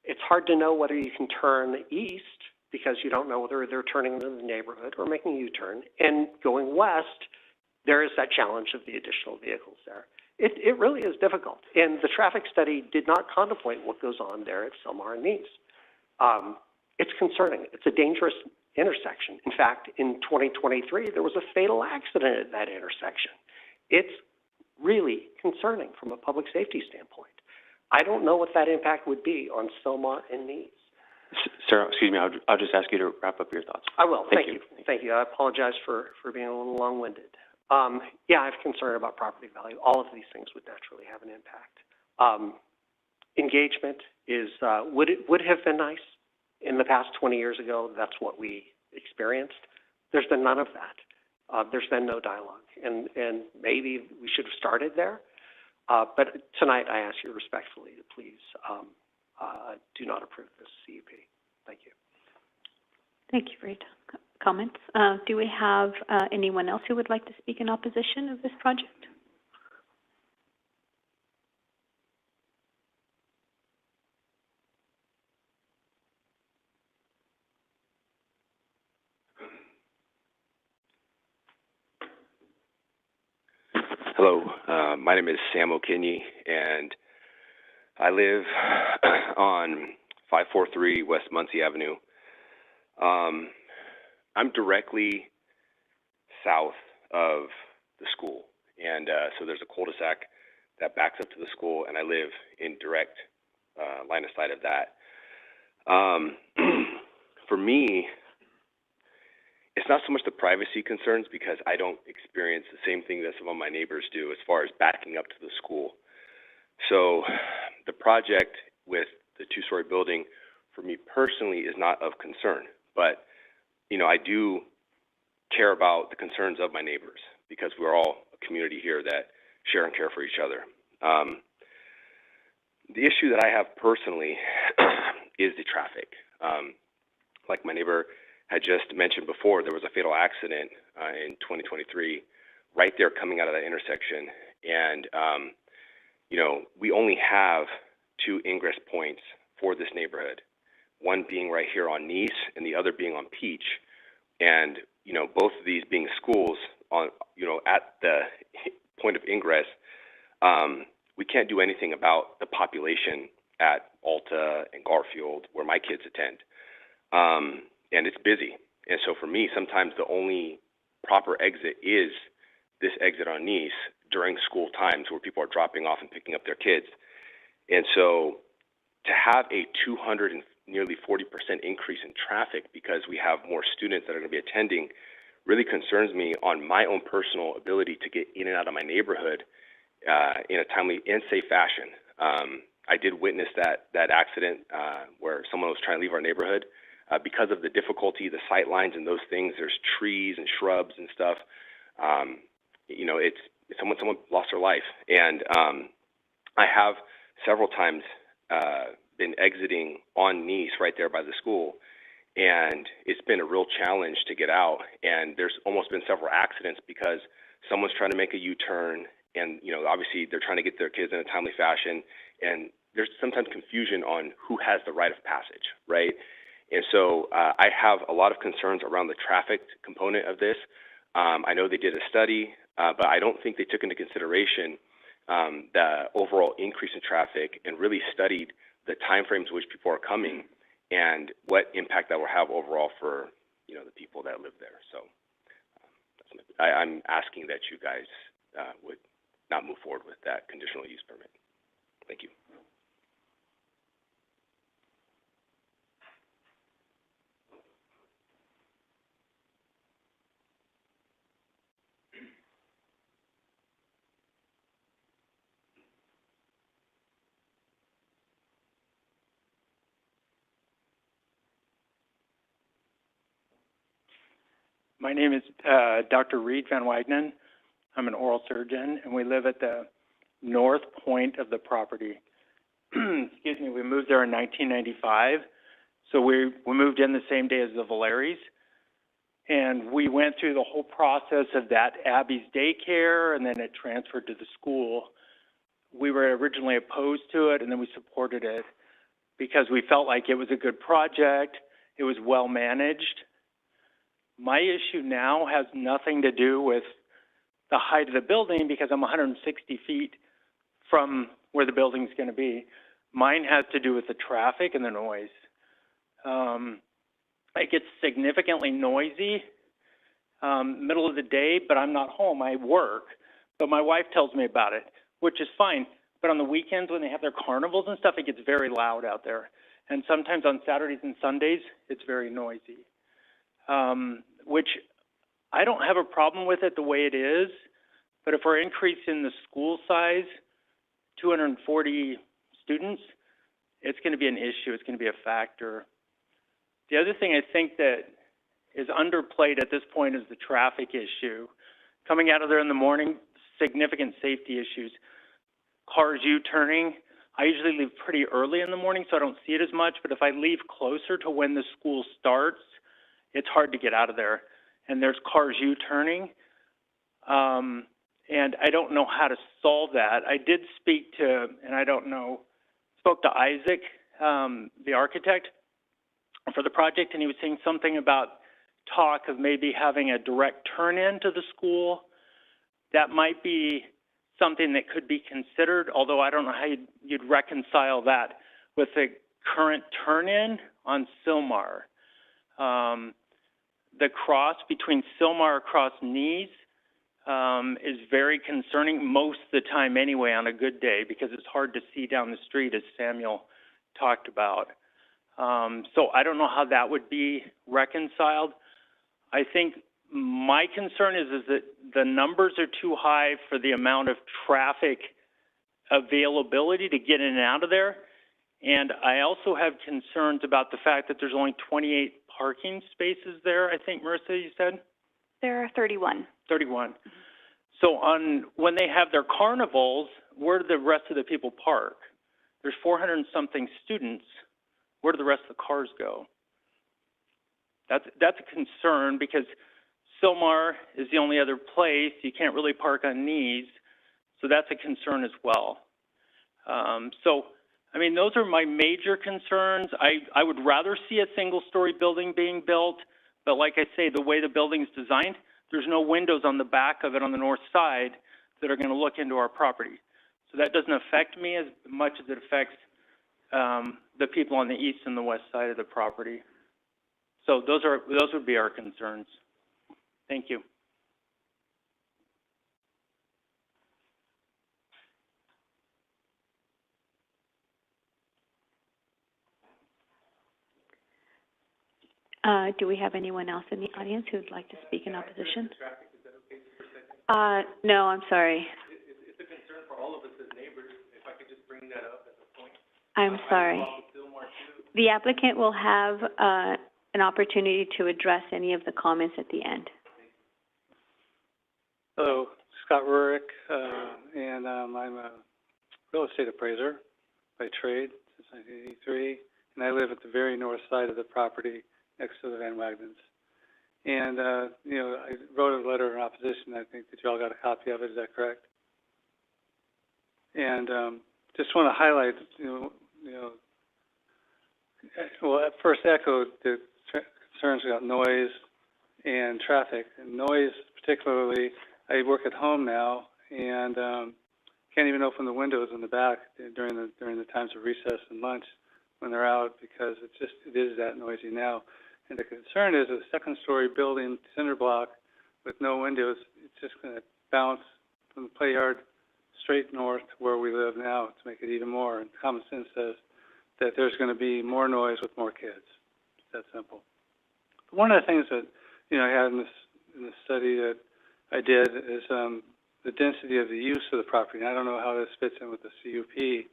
[SPEAKER 12] It's hard to know whether you can turn east because you don't know whether they're turning into the neighborhood or making a U-turn. And going west, there is that challenge of the additional vehicles there. It really is difficult. And the traffic study did not contemplate what goes on there at Sylmar and Nice. It's concerning. It's a dangerous intersection. In fact, in 2023, there was a fatal accident at that intersection. It's really concerning from a public safety standpoint. I don't know what that impact would be on Sylmar and Nice.
[SPEAKER 2] Sir, excuse me, I'll just ask you to wrap up your thoughts.
[SPEAKER 12] I will.
[SPEAKER 2] Thank you.
[SPEAKER 12] Thank you. I apologize for being a little long-winded. Yeah, I have concern about property value. All of these things would naturally have an impact. Engagement is, would have been nice. In the past 20 years ago, that's what we experienced. There's been none of that. There's been no dialogue. And maybe we should have started there. But tonight, I ask you respectfully to please do not approve this CUP. Thank you.
[SPEAKER 1] Thank you for your comments. Do we have anyone else who would like to speak in opposition of this project?
[SPEAKER 13] Hello, my name is Sam O'Kinney, and I live on 543 West Muncie Avenue. I'm directly south of the school, and so there's a cul-de-sac that backs up to the school, and I live in direct line of sight of that. For me, it's not so much the privacy concerns because I don't experience the same thing that some of my neighbors do as far as backing up to the school. So the project with the two-story building for me personally is not of concern, but you know, I do care about the concerns of my neighbors because we're all a community here that share and care for each other. The issue that I have personally is the traffic. Like my neighbor had just mentioned before, there was a fatal accident in 2023 right there coming out of that intersection. And, you know, we only have 2 ingress points for this neighborhood, one being right here on Nice and the other being on Peach. And, you know, both of these being schools on, you know, at the point of ingress, we can't do anything about the population at Alta and Garfield where my kids attend. And it's busy. And so for me, sometimes the only proper exit is this exit on Nice during school times where people are dropping off and picking up their kids. And so to have a 200 and nearly 40% increase in traffic because we have more students that are going to be attending really concerns me on my own personal ability to get in and out of my neighborhood in a timely and safe fashion. I did witness that accident where someone was trying to leave our neighborhood. Because of the difficulty, the sight lines and those things, there's trees and shrubs and stuff. You know, it's someone lost their life. And I have several times been exiting on Nice right there by the school, and it's been a real challenge to get out. And there's almost been several accidents because someone's trying to make a U-turn, and you know, obviously they're trying to get their kids in a timely fashion, and there's sometimes confusion on who has the right of passage, right? And so I have a lot of concerns around the traffic component of this. I know they did a study, but I don't think they took into consideration the overall increase in traffic and really studied the timeframes in which people are coming and what impact that will have overall for, you know, the people that live there. So I'm asking that you guys would not move forward with that conditional use permit. Thank you.
[SPEAKER 3] My name is Dr. Reed Van Wagenen. I'm an oral surgeon, and we live at the north point of the property. Excuse me, we moved there in 1995, so we moved in the same day as the Valeries, and we went through the whole process of that Abby's daycare, and then it transferred to the school. We were originally opposed to it, and then we supported it because we felt like it was a good project, it was well managed. My issue now has nothing to do with the height of the building because I'm 160 feet from where the building's going to be. Mine has to do with the traffic and the noise. It gets significantly noisy middle of the day, but I'm not home. I work, but my wife tells me about it, which is fine. But on the weekends when they have their carnivals and stuff, it gets very loud out there. And sometimes on Saturdays and Sundays, it's very noisy, which I don't have a problem with it the way it is. But if we're increasing the school size, 240 students, it's going to be an issue. It's going to be a factor. The other thing I think that is underplayed at this point is the traffic issue. Coming out of there in the morning, significant safety issues. Cars U-turning. I usually leave pretty early in the morning, so I don't see it as much. But if I leave closer to when the school starts, it's hard to get out of there. And there's cars U-turning. And I don't know how to solve that. I did speak to, and I don't know, spoke to Isaac, the architect for the project, and he was saying something about talk of maybe having a direct turn-in to the school. That might be something that could be considered, although I don't know how you'd reconcile that with the current turn-in on Sylmar. The cross between Sylmar across Nees is very concerning most of the time anyway on a good day because it's hard to see down the street, as Samuel talked about. So I don't know how that would be reconciled. I think my concern is that the numbers are too high for the amount of traffic availability to get in and out of there. And I also have concerns about the fact that there's only 28 parking spaces there, I think, Marissa, you said?
[SPEAKER 5] There are 31.
[SPEAKER 3] 31. So when they have their carnivals, where do the rest of the people park? There's 400 and something students. Where do the rest of the cars go? That's a concern because Sylmar is the only other place. You can't really park on Nees, so that's a concern as well. So, I mean, those are my major concerns. I would rather see a single-story building being built, but like I say, the way the building's designed, there's no windows on the back of it on the north side that are going to look into our property. So that doesn't affect me as much as it affects the people on the east and the west side of the property. So those would be our concerns. Thank you.
[SPEAKER 1] Do we have anyone else in the audience who would like to speak in opposition? No, I'm sorry.
[SPEAKER 3] It's a concern for all of us as neighbors. If I could just bring that up as a point.
[SPEAKER 1] I'm sorry. The applicant will have an opportunity to address any of the comments at the end.
[SPEAKER 14] Hello, Scott Rurick, and I'm a real estate appraiser by trade since 1983, and I live at the very north side of the property next to the Van Wagnens. And, you know, I wrote a letter in opposition. I think that you all got a copy of it. Is that correct? And just want to highlight, well, at first echoed the concerns about noise and traffic. And noise, particularly, I work at home now and can't even open the windows in the back during the times of recess and lunch when they're out because it is that noisy now. And the concern is a second-story building, cinder block, with no windows, it's just going to bounce from the play yard straight north to where we live now to make it even more. And common sense says that there's going to be more noise with more kids. It's that simple. One of the things that I had in this study that I did is the density of the use of the property. And I don't know how this fits in with the CUP,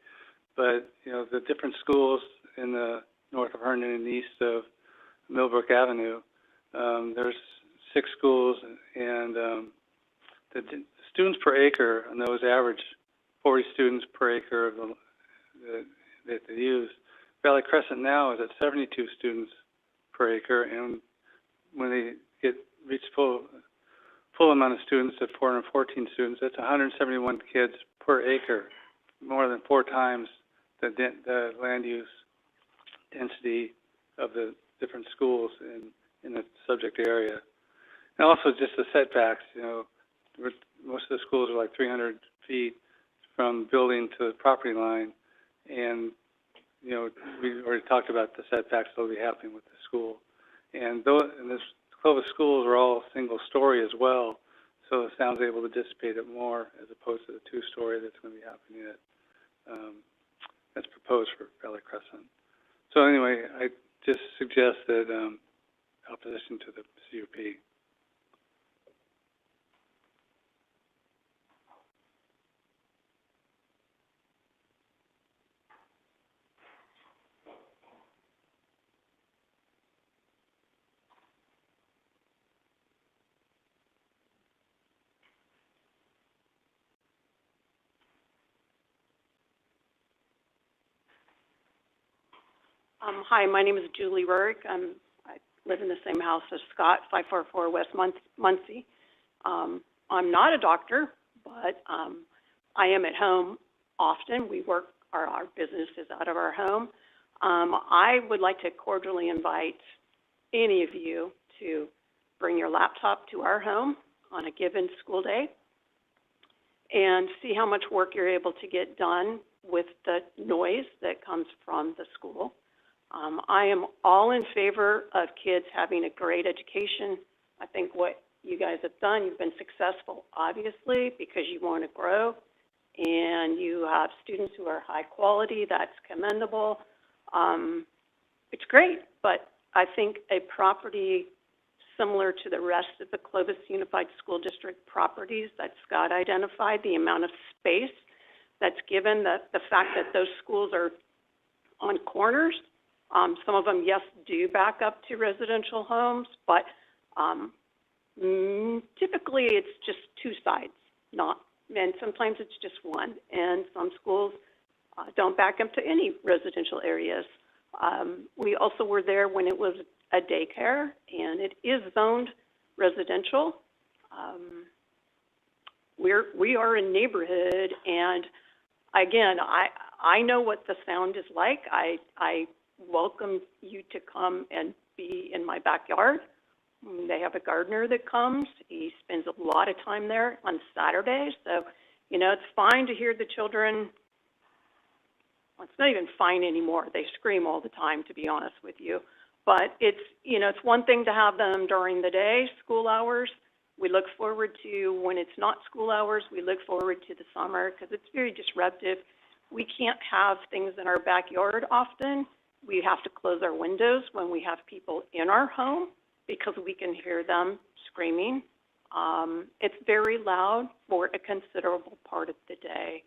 [SPEAKER 14] but the different schools in the north of Herndon and east of Millbrook Avenue, there's 6 schools, and the students per acre on those average 40 students per acre of that they use. Valley Crescent now is at 72 students per acre, and when they reach full amount of students at 414 students, that's 171 kids per acre, more than 4 times the land use density of the different schools in the subject area. And also just the setbacks, most of the schools are like 300 feet from building to the property line, and we already talked about the setbacks that will be happening with the school. And the Clovis schools are all single story as well, so the sound's able to dissipate it more as opposed to the 2-story that's going to be happening that's proposed for Valley Crescent. So anyway, I just suggest that opposition to the CUP.
[SPEAKER 15] Hi, my name is Julie Rurick. I live in the same house as Scott, 544 West Muncie. I'm not a doctor, but I am at home often. Our business is out of our home. I would like to cordially invite any of you to bring your laptop to our home on a given school day and see how much work you're able to get done with the noise that comes from the school. I am all in favor of kids having a great education. I think what you guys have done, you've been successful, obviously, because you want to grow, and you have students who are high quality. That's commendable. It's great, but I think a property similar to the rest of the Clovis Unified School District properties that Scott identified, the amount of space that's given, the fact that those schools are on corners. Some of them, yes, do back up to residential homes, but typically it's just 2 sides, and sometimes it's just one. And some schools don't back up to any residential areas. We also were there when it was a daycare, and it is zoned residential. We are a neighborhood, and again, I know what the sound is like. I welcome you to come and be in my backyard. They have a gardener that comes. He spends a lot of time there on Saturdays. So, it's fine to hear the children. Well, it's not even fine anymore. They scream all the time, to be honest with you. But it's one thing to have them during the day, school hours. We look forward to, when it's not school hours, we look forward to the summer because it's very disruptive. We can't have things in our backyard often. We have to close our windows when we have people in our home because we can hear them screaming. It's very loud for a considerable part of the day.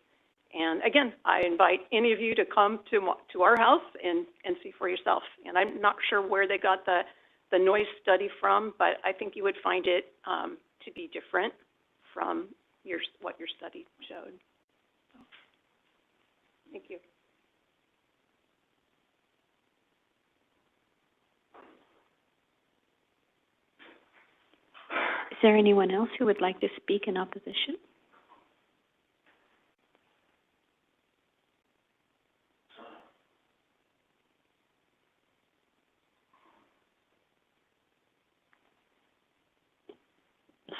[SPEAKER 15] And again, I invite any of you to come to our house and see for yourself. And I'm not sure where they got the noise study from, but I think you would find it to be different from what your study showed. So, thank you.
[SPEAKER 1] Is there anyone else who would like to speak in opposition?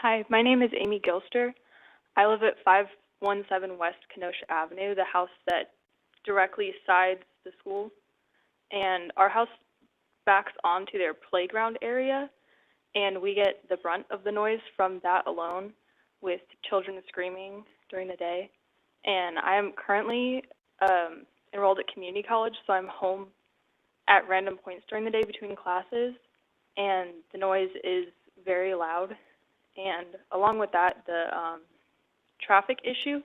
[SPEAKER 16] Hi, my name is Amy Gilster. I live at 517 West Kenosha Avenue, the house that directly sides the school. And our house backs onto their playground area, and we get the brunt of the noise from that alone, with children screaming during the day. And I am currently enrolled at community college, so I'm home at random points during the day between classes, and the noise is very loud. And along with that, the traffic issue,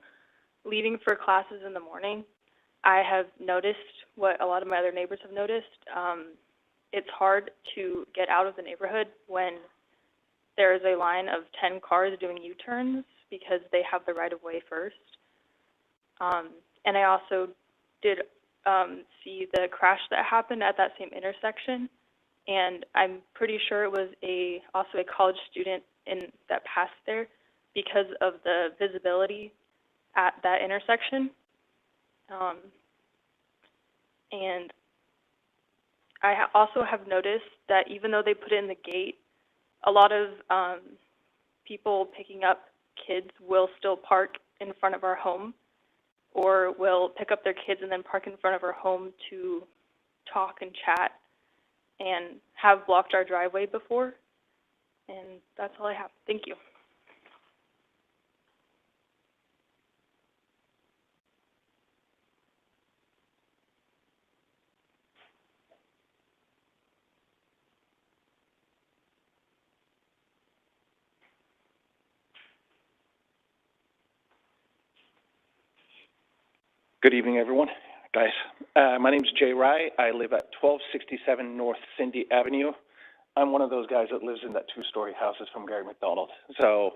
[SPEAKER 16] leaving for classes in the morning, I have noticed what a lot of my other neighbors have noticed. It's hard to get out of the neighborhood when there is a line of 10 cars doing U-turns because they have the right-of-way first. And I also did see the crash that happened at that same intersection, and I'm pretty sure it was also a college student that passed there because of the visibility at that intersection. And I also have noticed that even though they put it in the gate, a lot of people picking up kids will still park in front of our home, or will pick up their kids and then park in front of our home to talk and chat, and have blocked our driveway before. And that's all I have. Thank you.
[SPEAKER 17] Good evening, everyone. Guys, my name's Jay Rye. I live at 1267 North Cindy Avenue. I'm one of those guys that lives in that two-story houses from Gary McDonald. So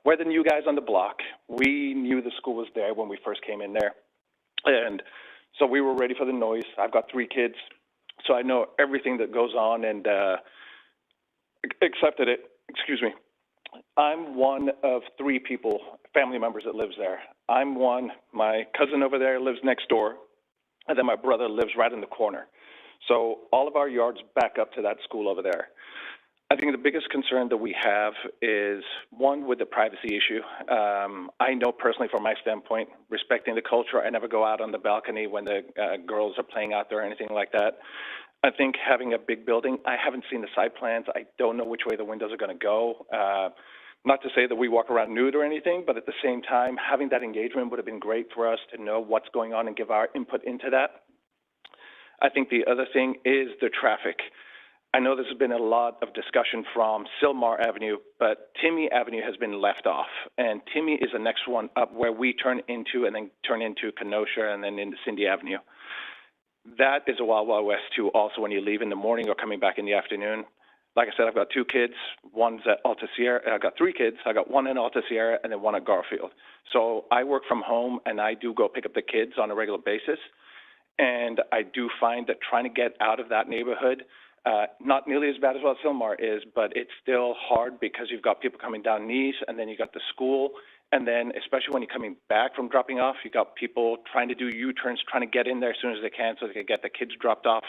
[SPEAKER 17] we're the new guys on the block. We knew the school was there when we first came in there. And so we were ready for the noise. I've got 3 kids, so I know everything that goes on and accepted it. Excuse me. I'm one of 3 people, family members that lives there. I'm one, my cousin over there lives next door, and then my brother lives right in the corner. So all of our yards back up to that school over there. I think the biggest concern that we have is, one, with the privacy issue. I know personally from my standpoint, respecting the culture, I never go out on the balcony when the girls are playing out there or anything like that. I think having a big building, I haven't seen the site plans. I don't know which way the windows are going to go. Not to say that we walk around nude or anything, but at the same time, having that engagement would have been great for us to know what's going on and give our input into that. I think the other thing is the traffic. I know there's been a lot of discussion from Sylmar Avenue, but Timmy Avenue has been left off. And Timmy is the next one up where we turn into and then turn into Kenosha and then into Cindy Avenue. That is a wild, wild west too, also when you leave in the morning or coming back in the afternoon. Like I said, I've got 2 kids. One's at Alta Sierra. I've got 3 kids. I got one in Alta Sierra and then one at Garfield. So I work from home and I do go pick up the kids on a regular basis. And I do find that trying to get out of that neighborhood, not nearly as bad as what Sylmar is, but it's still hard because you've got people coming down Nice and then you got the school. And then especially when you're coming back from dropping off, you got people trying to do U-turns, trying to get in there as soon as they can so they can get the kids dropped off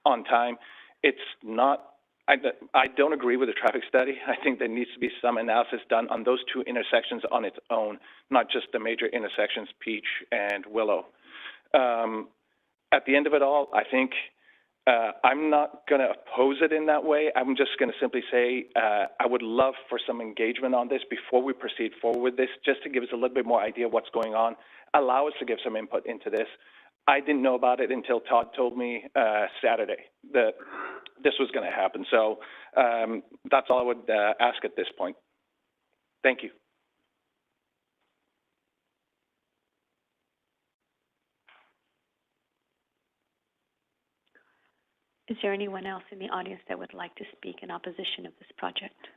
[SPEAKER 17] on time. It's not, I don't agree with the traffic study. I think there needs to be some analysis done on those 2 intersections on its own, not just the major intersections, Peach and Willow. At the end of it all, I think I'm not going to oppose it in that way. I'm just going to simply say I would love for some engagement on this before we proceed forward with this, just to give us a little bit more idea of what's going on, allow us to give some input into this. I didn't know about it until Todd told me Saturday that this was going to happen. So that's all I would ask at this point. Thank you.
[SPEAKER 1] Is there anyone else in the audience that would like to speak in opposition of this project?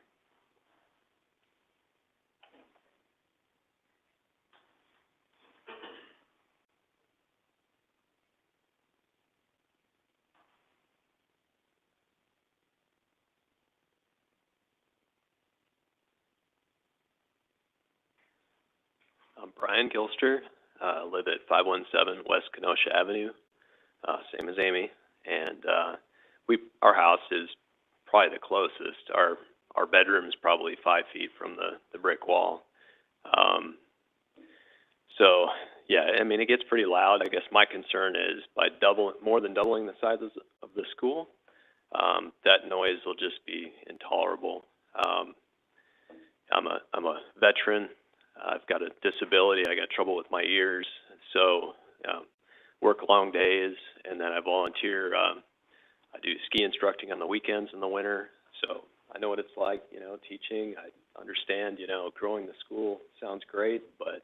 [SPEAKER 18] I'm Brian Gilster. I live at 517 West Kenosha Avenue, same as Amy. And our house is probably the closest. Our bedroom is probably 5 feet from the brick wall. So yeah, I mean, it gets pretty loud. I guess my concern is by more than doubling the size of the school, that noise will just be intolerable. I'm a veteran. I've got a disability. I got trouble with my ears. So work long days, and then I volunteer. I do ski instructing on the weekends in the winter. So I know what it's like, teaching. I understand, growing the school sounds great, but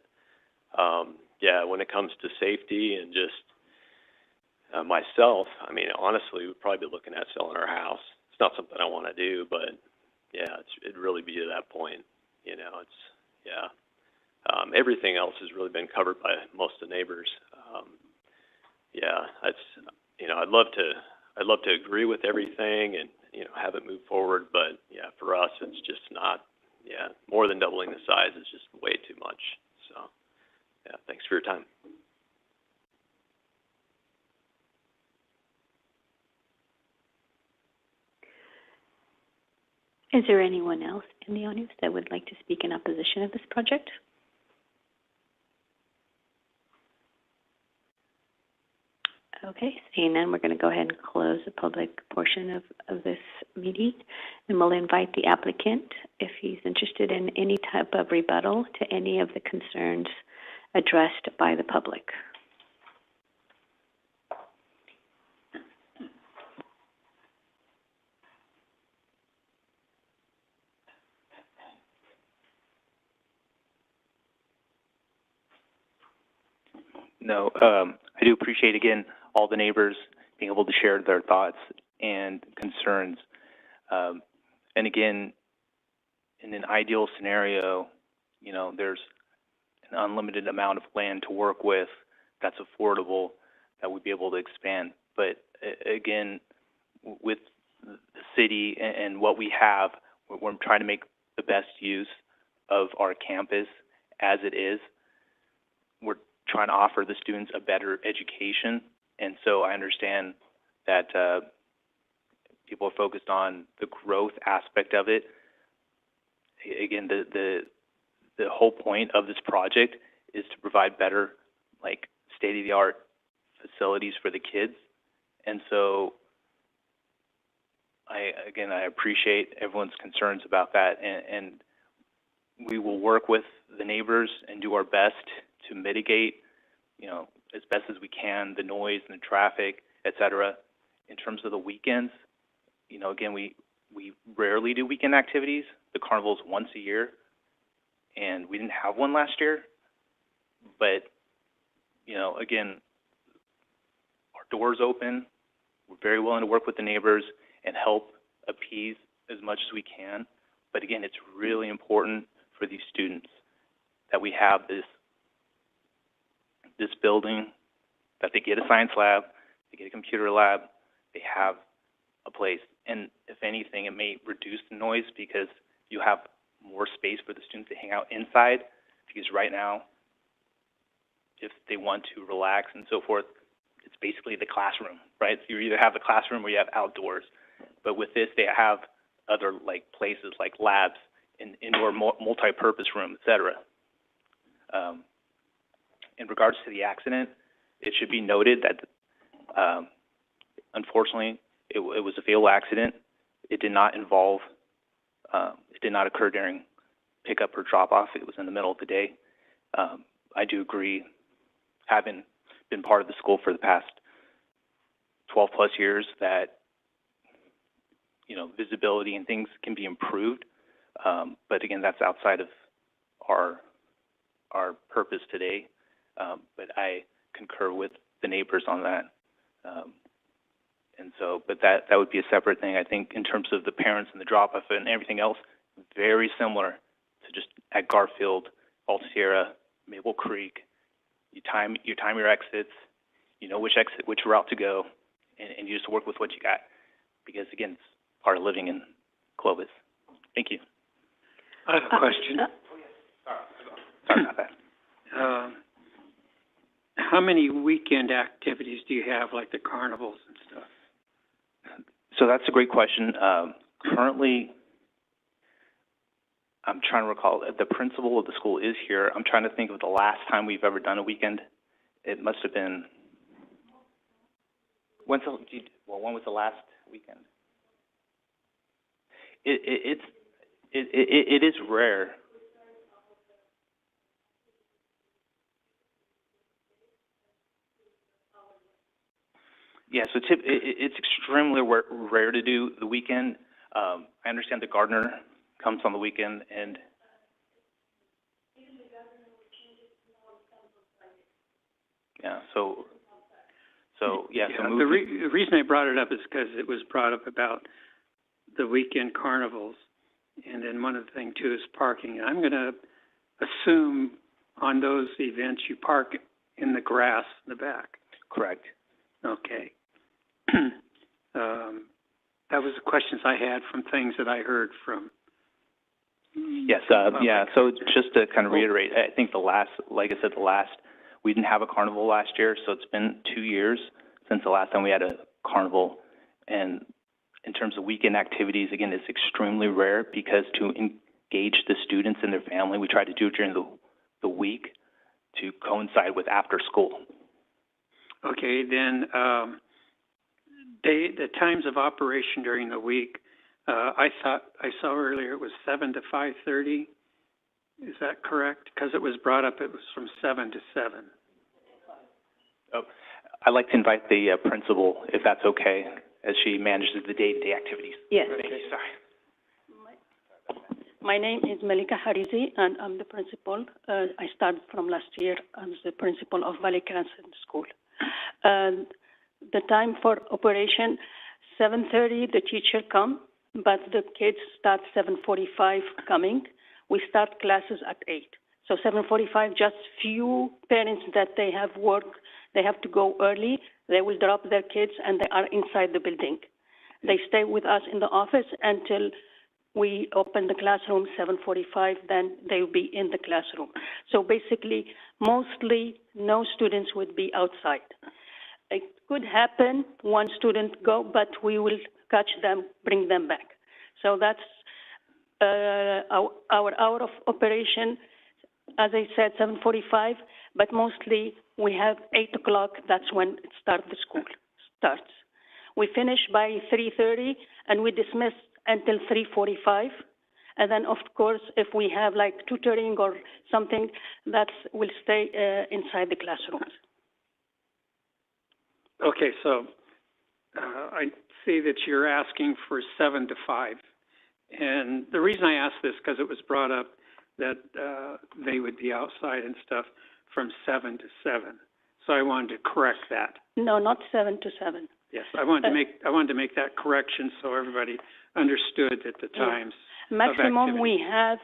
[SPEAKER 18] yeah, when it comes to safety and just myself, I mean, honestly, we'd probably be looking at selling our house. It's not something I want to do, but yeah, it'd really be to that point. It's, yeah. Everything else has really been covered by most of the neighbors. Yeah, I'd love to agree with everything and, have it move forward, but yeah, for us, it's just not, more than doubling the size is just way too much. So, yeah, thanks for your time.
[SPEAKER 1] Is there anyone else in the audience that would like to speak in opposition of this project? Okay, seeing none, we're going to go ahead and close the public portion of this meeting, and we'll invite the applicant, if he's interested in any type of rebuttal to any of the concerns addressed by the public.
[SPEAKER 7] No, I do appreciate, again, all the neighbors being able to share their thoughts and concerns. And again, in an ideal scenario, there's an unlimited amount of land to work with that's affordable that we'd be able to expand. But again, with the city and what we have, we're trying to make the best use of our campus as it is. We're trying to offer the students a better education, and so I understand that people are focused on the growth aspect of it. Again, the whole point of this project is to provide better, state-of-the-art facilities for the kids, and so I appreciate everyone's concerns about that, and we will work with the neighbors and do our best to mitigate, as best as we can, the noise and the traffic, et cetera. In terms of the weekends, again, we rarely do weekend activities. The carnival's once a year, and we didn't have one last year. But, again, our door's open. We're very willing to work with the neighbors and help appease as much as we can. But again, it's really important for these students that we have this building, that they get a science lab, they get a computer lab, they have a place. And if anything, it may reduce the noise because you have more space for the students to hang out inside. Because right now, if they want to relax and so forth, it's basically the classroom, right? So you either have the classroom or you have outdoors. But with this, they have other places like labs, indoor multi-purpose room, et cetera. In regards to the accident, it should be noted that unfortunately it was a fatal accident. It did not involve, it did not occur during pickup or drop-off. It was in the middle of the day. I do agree, having been part of the school for the past 12 plus years, that visibility and things can be improved. But again, that's outside of our purpose today. But I concur with the neighbors on that. And so, but that would be a separate thing. I think in terms of the parents and the drop-off and everything else, very similar to just at Garfield, Alta Sierra, Maple Creek. You time your exits, which route to go, and you just work with what you got. Because again, it's part of living in Clovis. Thank you.
[SPEAKER 3] I have a question.
[SPEAKER 7] Sorry about that.
[SPEAKER 3] How many weekend activities do you have, like the carnivals and stuff?
[SPEAKER 7] So that's a great question. Currently, I'm trying to recall, the principal of the school is here. I'm trying to think of the last time we've ever done a weekend. It must have been, when was the last weekend? It is rare. Yeah, so it's extremely rare to do the weekend. I understand the gardener comes on the weekend, and
[SPEAKER 3] the reason I brought it up is because it was brought up about the weekend carnivals, and then one of the things too is parking. I'm going to assume on those events, you park in the grass in the back.
[SPEAKER 7] Correct.
[SPEAKER 3] Okay. That was the questions I had from things that I heard from.
[SPEAKER 7] Yes, yeah, so just to kind of reiterate, I think like I said, we didn't have a carnival last year, so it's been 2 years since the last time we had a carnival. And in terms of weekend activities, again, it's extremely rare because to engage the students and their family, we try to do it during the week to coincide with after school.
[SPEAKER 3] Okay, then, the times of operation during the week, I thought I saw earlier it was 7 to 5:30. Is that correct? Because it was brought up, it was from 7 to 7.
[SPEAKER 7] Oh, I'd like to invite the principal, if that's okay, as she manages the day-to-day activities.
[SPEAKER 1] Yes.
[SPEAKER 7] Thank you, sorry.
[SPEAKER 15] My name is Malika Harizi, and I'm the principal. I started from last year as the principal of Valley Crescent School. The time for operation, 7:30, the teacher come, but the kids start 7:45 coming. We start classes at 8. So 7:45, just few parents that they have work, they have to go early. They will drop their kids, and they are inside the building. They stay with us in the office until we open the classroom, 7:45, then they will be in the classroom. So basically, mostly no students would be outside. It could happen, one student go, but we will catch them, bring them back. So that's our hour of operation, as I said, 7:45, but mostly we have 8 o'clock, that's when the school starts. We finish by 3:30, and we dismiss until 3:45. And then, of course, if we have like tutoring or something, that will stay inside the classrooms.
[SPEAKER 3] Okay, so I see that you're asking for 7 to 5. And the reason I asked this, because it was brought up that they would be outside and stuff from 7 to 7. So I wanted to correct that.
[SPEAKER 15] No, not 7 to 7.
[SPEAKER 3] Yes, I wanted to make that correction so everybody understood at the times of
[SPEAKER 15] Maximum
[SPEAKER 3] activity.
[SPEAKER 15] we have,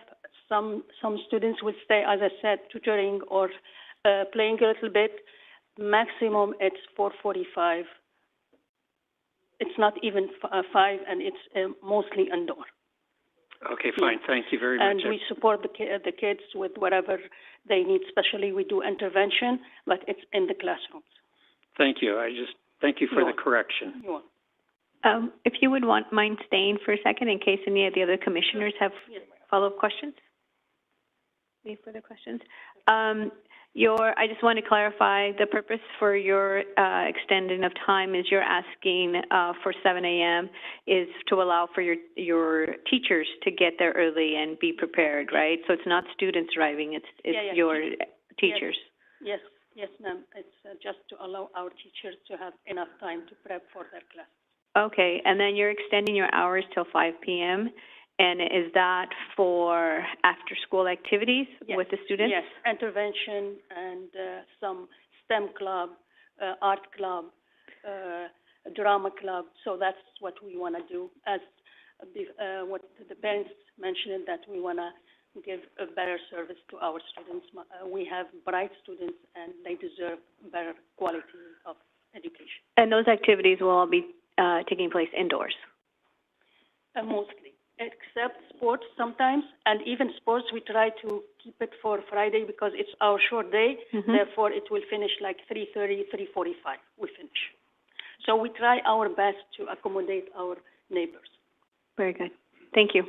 [SPEAKER 15] some students will stay, as I said, tutoring or playing a little bit. Maximum it's 4:45. It's not even 5, and it's mostly indoor.
[SPEAKER 3] Okay, fine. Thank you very much.
[SPEAKER 15] And we support the kids with whatever they need. Especially we do intervention, but it's in the classrooms.
[SPEAKER 3] Thank you. Thank you for the correction.
[SPEAKER 15] You're welcome.
[SPEAKER 1] If you would mind staying for a second in case any of the other commissioners have follow-up questions? Any further questions? I just want to clarify, the purpose for your extending of time is you're asking for 7 a.m. is to allow for your teachers to get there early and be prepared, right? So it's not students driving, it's your teachers.
[SPEAKER 15] Yes, ma'am. It's just to allow our teachers to have enough time to prep for their class.
[SPEAKER 1] Okay, and then you're extending your hours till 5 p.m., and is that for after-school activities with the students?
[SPEAKER 15] Yes, intervention and some STEM club, art club, drama club. So that's what we want to do. As what the parents mentioned, that we want to give a better service to our students. We have bright students, and they deserve better quality of education.
[SPEAKER 1] And those activities will all be taking place indoors?
[SPEAKER 15] Mostly. Except sports sometimes, and even sports we try to keep it for Friday because it's our short day. Therefore, it will finish like 3:30, 3:45. We finish. So we try our best to accommodate our neighbors.
[SPEAKER 1] Very good. Thank you.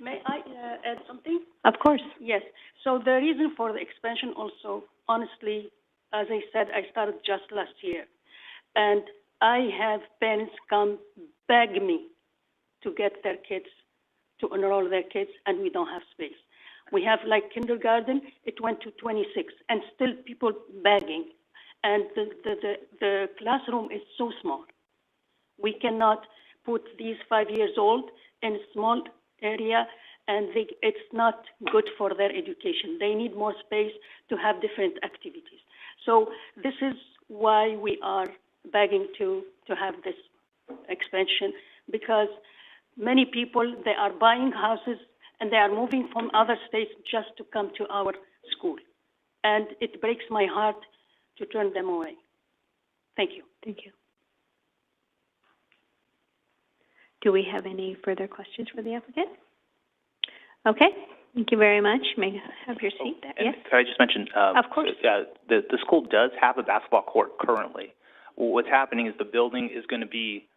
[SPEAKER 15] May I add something?
[SPEAKER 1] Of course.
[SPEAKER 15] Yes. So the reason for the expansion also, honestly, as I said, I started just last year, and I have parents come beg me to get their kids, to enroll their kids, and we don't have space. We have like kindergarten, it went to 26, and still people begging. And the classroom is so small. We cannot put these 5 years old in a small area, and it's not good for their education. They need more space to have different activities. So this is why we are begging to have this expansion, because many people, they are buying houses and they are moving from other states just to come to our school. And it breaks my heart to turn them away. Thank you.
[SPEAKER 1] Thank you. Do we have any further questions for the applicant? Okay, thank you very much. May I have your seat there?
[SPEAKER 7] And
[SPEAKER 1] Yes?
[SPEAKER 7] could I just mention,
[SPEAKER 1] Of course.
[SPEAKER 7] the school does have a basketball court currently. What's happening is the building is going to be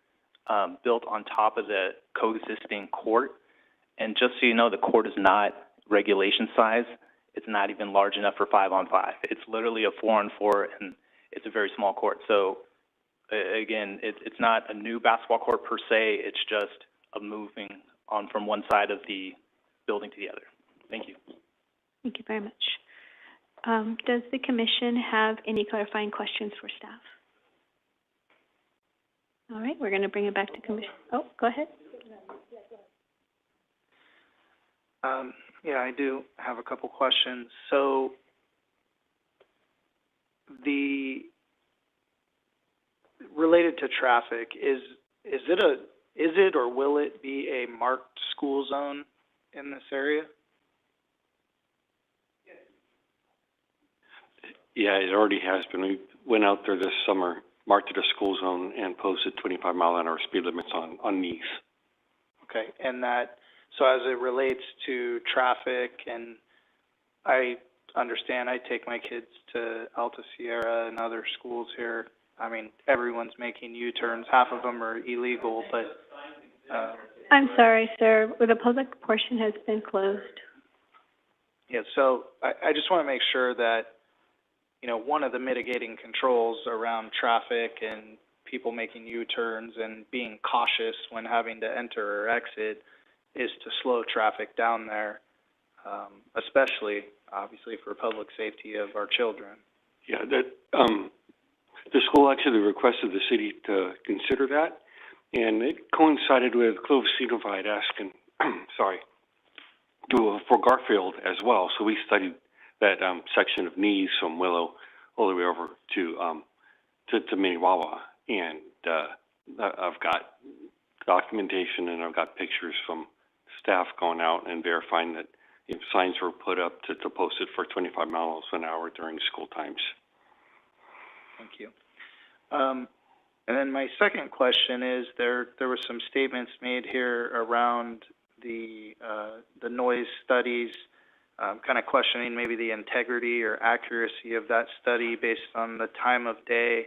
[SPEAKER 7] built on top of the coexisting court. And just so you know, the court is not regulation size. It's not even large enough for 5-on-5. It's literally a 4-on-4, and it's a very small court. So again, it's not a new basketball court per se. It's just a moving on from one side of the building to the other. Thank you.
[SPEAKER 1] Thank you very much. Does the commission have any clarifying questions for staff? All right, we're going to bring it back to commission. Oh, go ahead.
[SPEAKER 6] Yeah, I do have a couple questions. So related to traffic, is it or will it be a marked school zone in this area?
[SPEAKER 19] Yeah, it already has been. We went out there this summer, marked it a school zone, and posted 25-mile-an-hour speed limits on these.
[SPEAKER 6] Okay, and so as it relates to traffic, and I understand, I take my kids to Alta Sierra and other schools here. I mean, everyone's making U-turns. Half of them are illegal, but...
[SPEAKER 1] I'm sorry, sir. The public portion has been closed.
[SPEAKER 6] Yeah, so I just want to make sure that, you know, one of the mitigating controls around traffic and people making U-turns and being cautious when having to enter or exit is to slow traffic down there, especially, obviously, for public safety of our children.
[SPEAKER 19] Yeah, the school actually requested the city to consider that, and it coincided with Clovis Unified asking, for Garfield as well. So we studied that section of Nees from Willow all the way over to Minnewawa, and I've got documentation and I've got pictures from staff going out and verifying that signs were put up to post it for 25 miles an hour during school times.
[SPEAKER 6] Thank you. And then my second question is, there were some statements made here around the noise studies, kind of questioning maybe the integrity or accuracy of that study based on the time of day.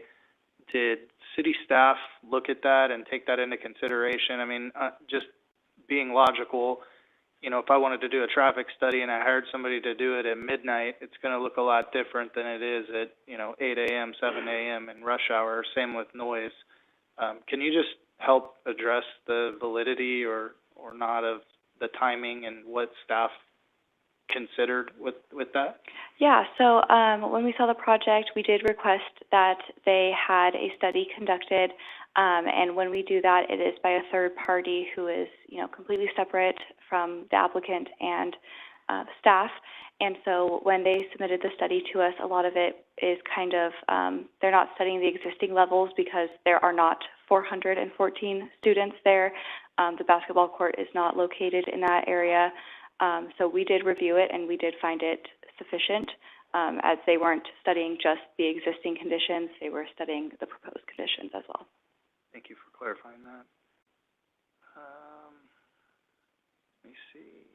[SPEAKER 6] Did city staff look at that and take that into consideration? I mean, just being logical, you know, if I wanted to do a traffic study and I hired somebody to do it at midnight, it's going to look a lot different than it is at, 8 a.m., 7 a.m. in rush hour. Same with noise. Can you just help address the validity or not of the timing and what staff considered with that?
[SPEAKER 5] Yeah, so when we saw the project, we did request that they had a study conducted, and when we do that, it is by a third party who is, completely separate from the applicant and staff. And so when they submitted the study to us, a lot of it is kind of, they're not studying the existing levels because there are not 414 students there. The basketball court is not located in that area. So we did review it, and we did find it sufficient, as they weren't studying just the existing conditions, they were studying the proposed conditions as well.
[SPEAKER 6] Thank you for clarifying that. Let me see.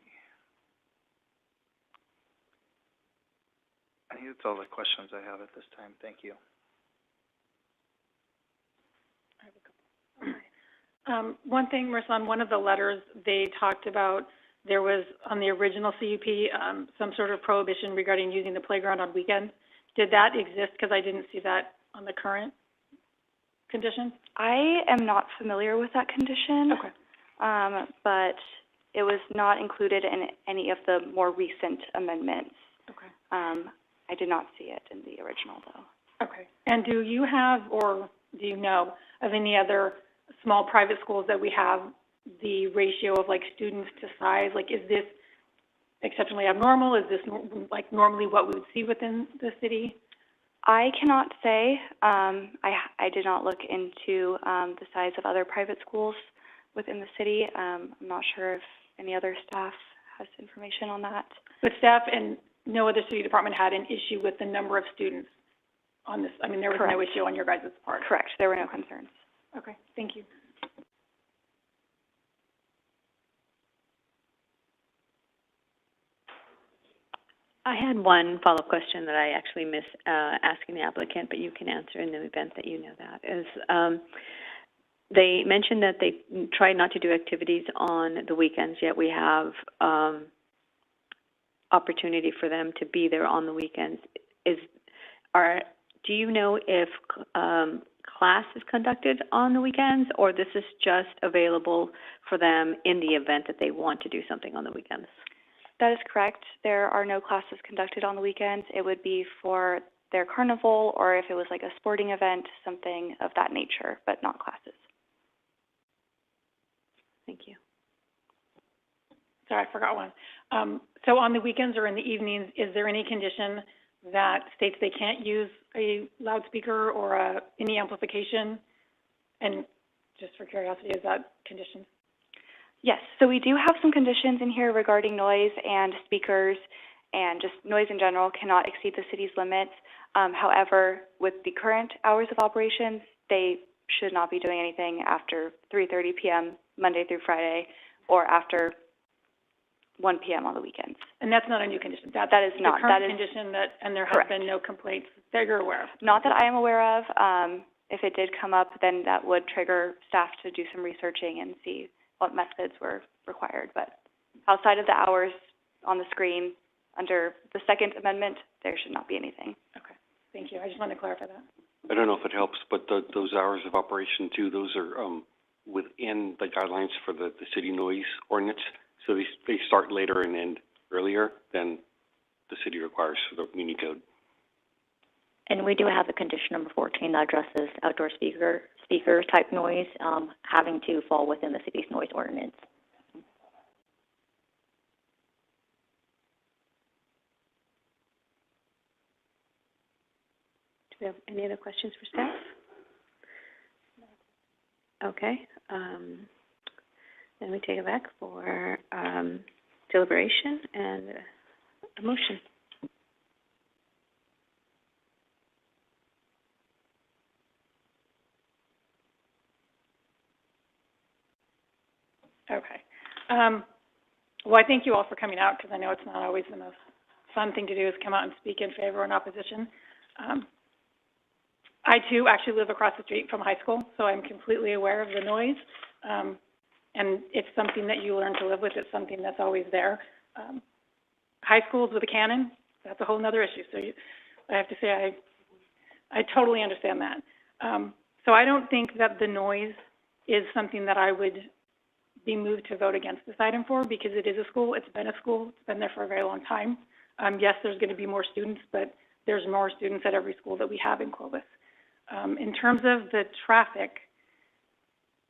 [SPEAKER 6] I think that's all the questions I have at this time. Thank you.
[SPEAKER 20] One thing, Marissa, on one of the letters, they talked about there was, on the original CUP, some sort of prohibition regarding using the playground on weekends. Did that exist? Because I didn't see that on the current condition.
[SPEAKER 5] I am not familiar with that condition.
[SPEAKER 20] Okay.
[SPEAKER 5] But it was not included in any of the more recent amendments.
[SPEAKER 20] Okay.
[SPEAKER 5] I did not see it in the original, though.
[SPEAKER 20] Okay. And do you have, or do you know of any other small private schools that we have the ratio of students to size? Is this exceptionally abnormal? Is this normally what we would see within the city?
[SPEAKER 5] I cannot say. I did not look into the size of other private schools within the city. I'm not sure if any other staff request information on that.
[SPEAKER 20] But staff and no other city department had an issue with the number of students on this? I mean, there was no issue on your guys' part?
[SPEAKER 5] Correct. There were no concerns.
[SPEAKER 20] Okay, thank you.
[SPEAKER 1] I had one follow-up question that I actually missed asking the applicant, but you can answer in the event that you know that, is they mentioned that they try not to do activities on the weekends, yet we have opportunity for them to be there on the weekends. Do you know if class is conducted on the weekends, or this is just available for them in the event that they want to do something on the weekends?
[SPEAKER 5] That is correct. There are no classes conducted on the weekends. It would be for their carnival, or if it was like a sporting event, something of that nature, but not classes.
[SPEAKER 1] Thank you.
[SPEAKER 20] Sorry, I forgot one. So on the weekends or in the evenings, is there any condition that states they can't use a loudspeaker or any amplification? And just for curiosity, is that conditioned?
[SPEAKER 5] Yes, so we do have some conditions in here regarding noise and speakers, and just noise in general cannot exceed the city's limits. However, with the current hours of operations, they should not be doing anything after 3:30 p.m. Monday through Friday, or after 1 p.m. on the weekends.
[SPEAKER 20] And that's not a new condition?
[SPEAKER 5] That is not.
[SPEAKER 20] The current condition and there have been no complaints that you're aware of?
[SPEAKER 5] Not that I am aware of. If it did come up, then that would trigger staff to do some researching and see what methods were required. But outside of the hours on the screen, under the Second Amendment, there should not be anything.
[SPEAKER 20] Okay, thank you. I just wanted to clarify that.
[SPEAKER 19] I don't know if it helps, but those hours of operation too, those are within the guidelines for the city noise ordinance. So they start later and end earlier than the city requires for the muni code.
[SPEAKER 21] And we do have a condition number 14 that addresses outdoor speaker type noise having to fall within the city's noise ordinance.
[SPEAKER 1] Do we have any other questions for staff? Okay. Then we take it back for deliberation and a motion.
[SPEAKER 20] Okay. Well, I thank you all for coming out, because I know it's not always the most fun thing to do is come out and speak in favor or in opposition. I, too, actually live across the street from high school, so I'm completely aware of the noise. And it's something that you learn to live with. It's something that's always there. High schools with a cannon, that's a whole other issue. So I have to say I totally understand that. So I don't think that the noise is something that I would be moved to vote against this item for, because it is a school. It's been a school. It's been there for a very long time. Yes, there's going to be more students, but there's more students at every school that we have in Clovis. In terms of the traffic,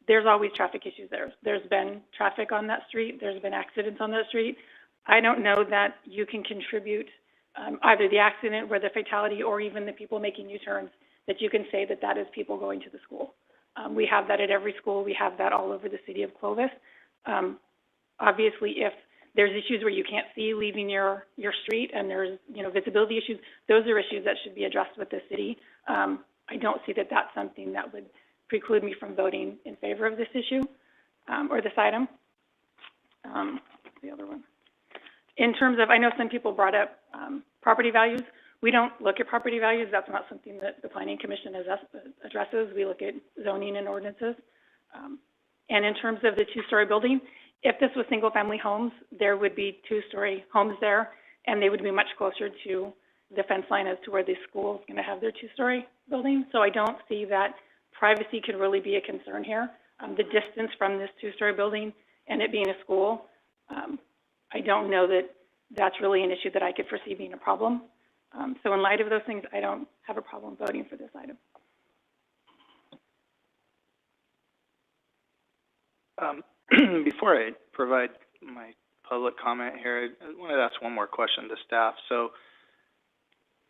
[SPEAKER 20] there's always traffic issues there. There's been traffic on that street. There's been accidents on that street. I don't know that you can contribute either the accident or the fatality or even the people making U-turns, that you can say that that is people going to the school. We have that at every school. We have that all over the city of Clovis. Obviously, if there's issues where you can't see leaving your street and there's, visibility issues, those are issues that should be addressed with the city. I don't see that that's something that would preclude me from voting in favor of this issue or this item. The other one. In terms of, I know some people brought up property values. We don't look at property values. That's not something that the Planning Commission addresses. We look at zoning and ordinances. And in terms of the two-story building, if this was single-family homes, there would be two-story homes there, and they would be much closer to the fence line as to where the school is going to have their two-story building. So I don't see that privacy could really be a concern here. The distance from this two-story building and it being a school, I don't know that that's really an issue that I could foresee being a problem. So in light of those things, I don't have a problem voting for this item.
[SPEAKER 6] Before I provide my public comment here, I wanted to ask one more question to staff. So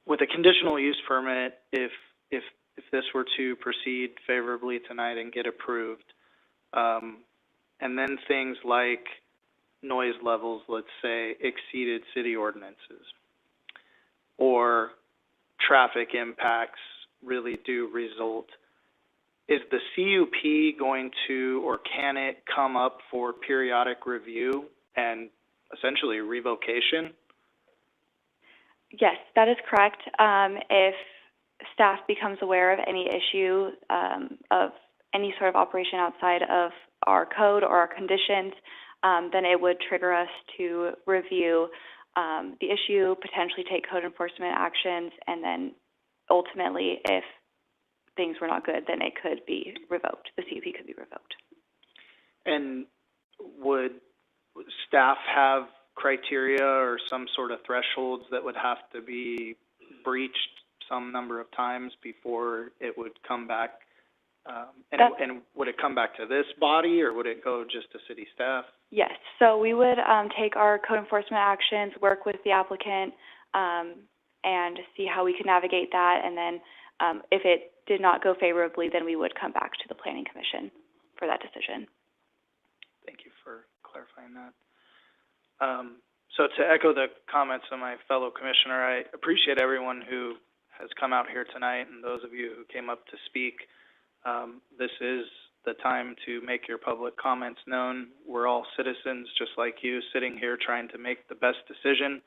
[SPEAKER 6] with a conditional use permit, if this were to proceed favorably tonight and get approved, and then things like noise levels, let's say, exceeded city ordinances, or traffic impacts really do result, is the CUP going to, or can it come up for periodic review and essentially revocation?
[SPEAKER 5] Yes, that is correct. If staff becomes aware of any issue of any sort of operation outside of our code or our conditions, then it would trigger us to review the issue, potentially take code enforcement actions, and then ultimately, if things were not good, then it could be revoked. The CUP could be revoked.
[SPEAKER 6] And would staff have criteria or some sort of thresholds that would have to be breached some number of times before it would come back? And would it come back to this body, or would it go just to city staff?
[SPEAKER 5] Yes. So we would take our code enforcement actions, work with the applicant, and see how we can navigate that. And then if it did not go favorably, then we would come back to the Planning Commission for that decision.
[SPEAKER 6] Thank you for clarifying that. So to echo the comments of my fellow commissioner, I appreciate everyone who has come out here tonight and those of you who came up to speak. This is the time to make your public comments known. We're all citizens just like you, sitting here trying to make the best decision.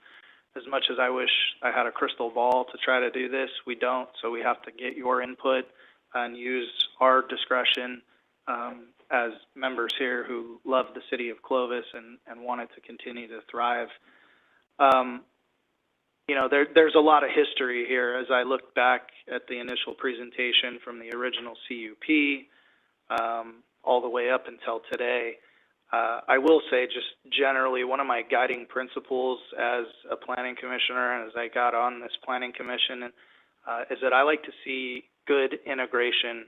[SPEAKER 6] As much as I wish I had a crystal ball to try to do this, we don't, so we have to get your input and use our discretion as members here who love the city of Clovis and want it to continue to thrive. You know, there's a lot of history here. As I look back at the initial presentation from the original CUP all the way up until today, I will say just generally one of my guiding principles as a planning commissioner and as I got on this planning commission is that I like to see good integration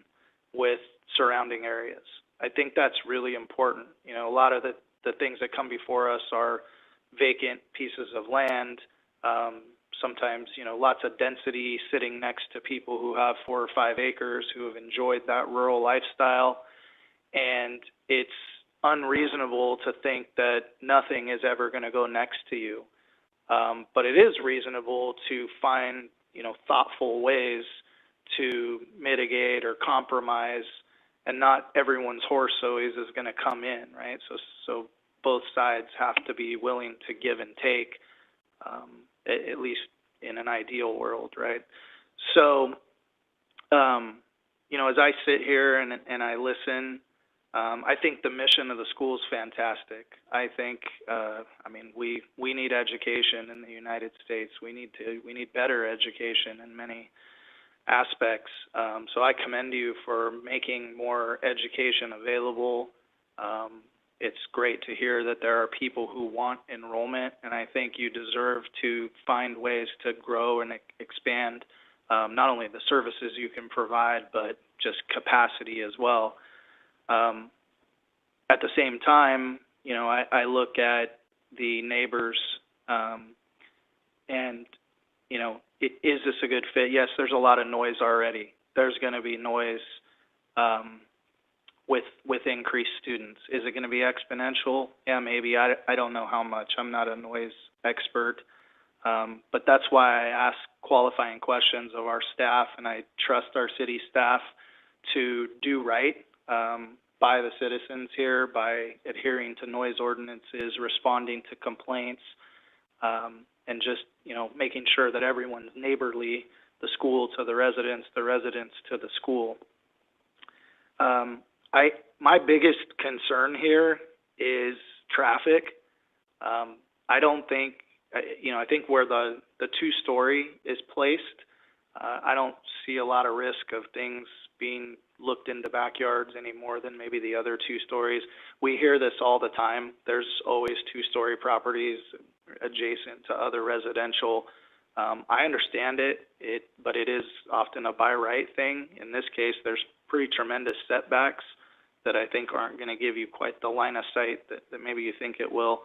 [SPEAKER 6] with surrounding areas. I think that's really important. You know, a lot of the things that come before us are vacant pieces of land, sometimes, you know, lots of density sitting next to people who have 4 or 5 acres who have enjoyed that rural lifestyle, and it's unreasonable to think that nothing is ever going to go next to you. But it is reasonable to find, you know, thoughtful ways to mitigate or compromise, and not everyone's horse always is going to come in, right? So both sides have to be willing to give and take, at least in an ideal world, right? So, you know, as I sit here and I listen, I think the mission of the school is fantastic. I think, I mean, we need education in the United States. We need better education in many aspects. So I commend you for making more education available. It's great to hear that there are people who want enrollment, and I think you deserve to find ways to grow and expand not only the services you can provide, but just capacity as well. At the same time, you know, I look at the neighbors and, you know, is this a good fit? Yes, there's a lot of noise already. There's going to be noise with increased students. Is it going to be exponential? Yeah, maybe. I don't know how much. I'm not a noise expert. But that's why I ask qualifying questions of our staff, and I trust our city staff to do right by the citizens here, by adhering to noise ordinances, responding to complaints, and just, you know, making sure that everyone's neighborly, the school to the residents to the school. My biggest concern here is traffic. I don't think, you know, I think where the 2-story is placed, I don't see a lot of risk of things being looked into backyards any more than maybe the other 2 stories. We hear this all the time. There's always 2-story properties adjacent to other residential. I understand it, but it is often a by right thing. In this case, there's pretty tremendous setbacks that I think aren't going to give you quite the line of sight that maybe you think it will.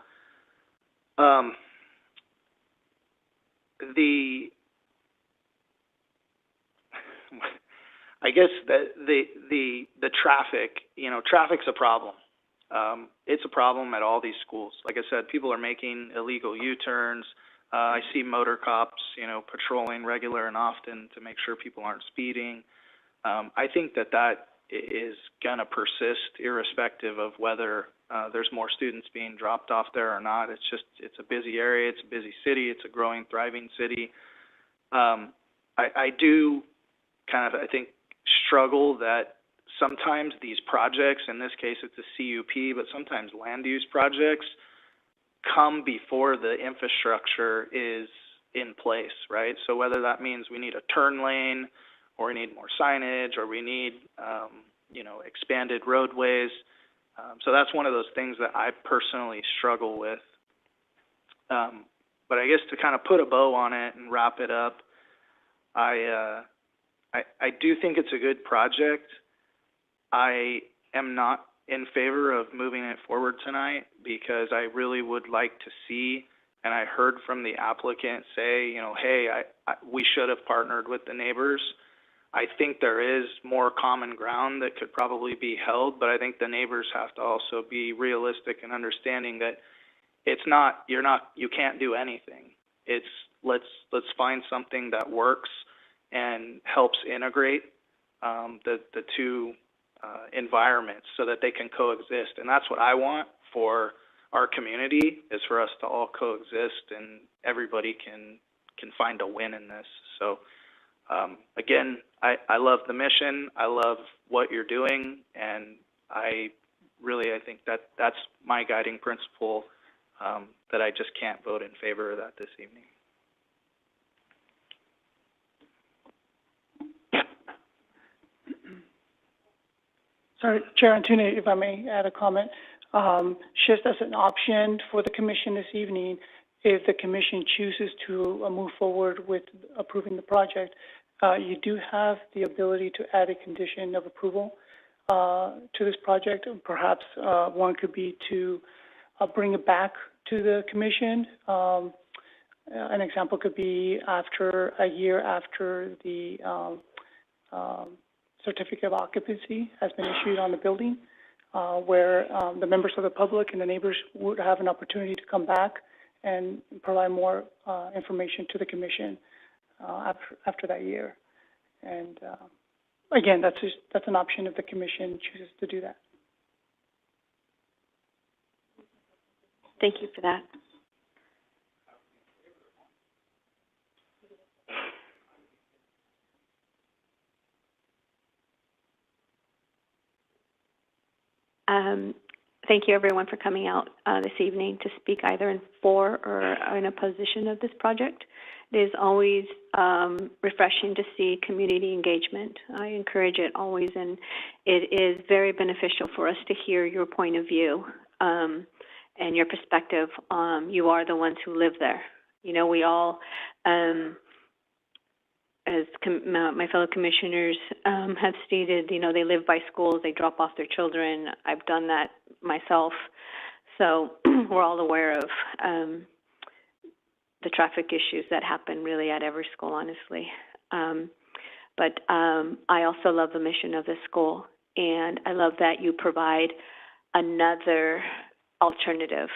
[SPEAKER 6] I guess the traffic, you know, traffic's a problem. It's a problem at all these schools. Like I said, people are making illegal U-turns. I see motor cops, patrolling regular and often to make sure people aren't speeding. I think that is gonna persist irrespective of whether there's more students being dropped off there or not. It's a busy area, it's a busy city, it's a growing, thriving city. I do kind of, I think, struggle that sometimes these projects, in this case it's a CUP, but sometimes land use projects come before the infrastructure is in place, right? So whether that means we need a turn lane, or we need more signage, or we need, expanded roadways. So that's one of those things that I personally struggle with. But I guess to kind of put a bow on it and wrap it up, I do think it's a good project. I am not in favor of moving it forward tonight because I really would like to see, and I heard from the applicant say, hey, we should have partnered with the neighbors. I think there is more common ground that could probably be held, but I think the neighbors have to also be realistic and understanding that you can't do anything. It's let's find something that works and helps integrate the two environments so that they can coexist. And that's what I want for our community, is for us to all coexist and everybody can find a win in this. So again, I love the mission, I love what you're doing, and I think that's my guiding principle, that I just can't vote in favor of that this evening.
[SPEAKER 4] Sorry, Chair Antuni, if I may add a comment. Just as an option for the commission this evening, if the commission chooses to move forward with approving the project, you do have the ability to add a condition of approval to this project. Perhaps one could be to bring it back to the commission. An example could be after a year after the certificate of occupancy has been issued on the building, where the members of the public and the neighbors would have an opportunity to come back and provide more information to the commission after that year. And again, that's an option if the commission chooses to do that.
[SPEAKER 1] Thank you for that. Thank you everyone for coming out this evening to speak either in for or in opposition of this project. It is always refreshing to see community engagement. I encourage it always, and it is very beneficial for us to hear your point of view and your perspective. You are the ones who live there. We all, as my fellow commissioners have stated, they live by schools, they drop off their children. I've done that myself. So we're all aware of the traffic issues that happen really at every school, honestly. But I also love the mission of the school, and I love that you provide another alternative.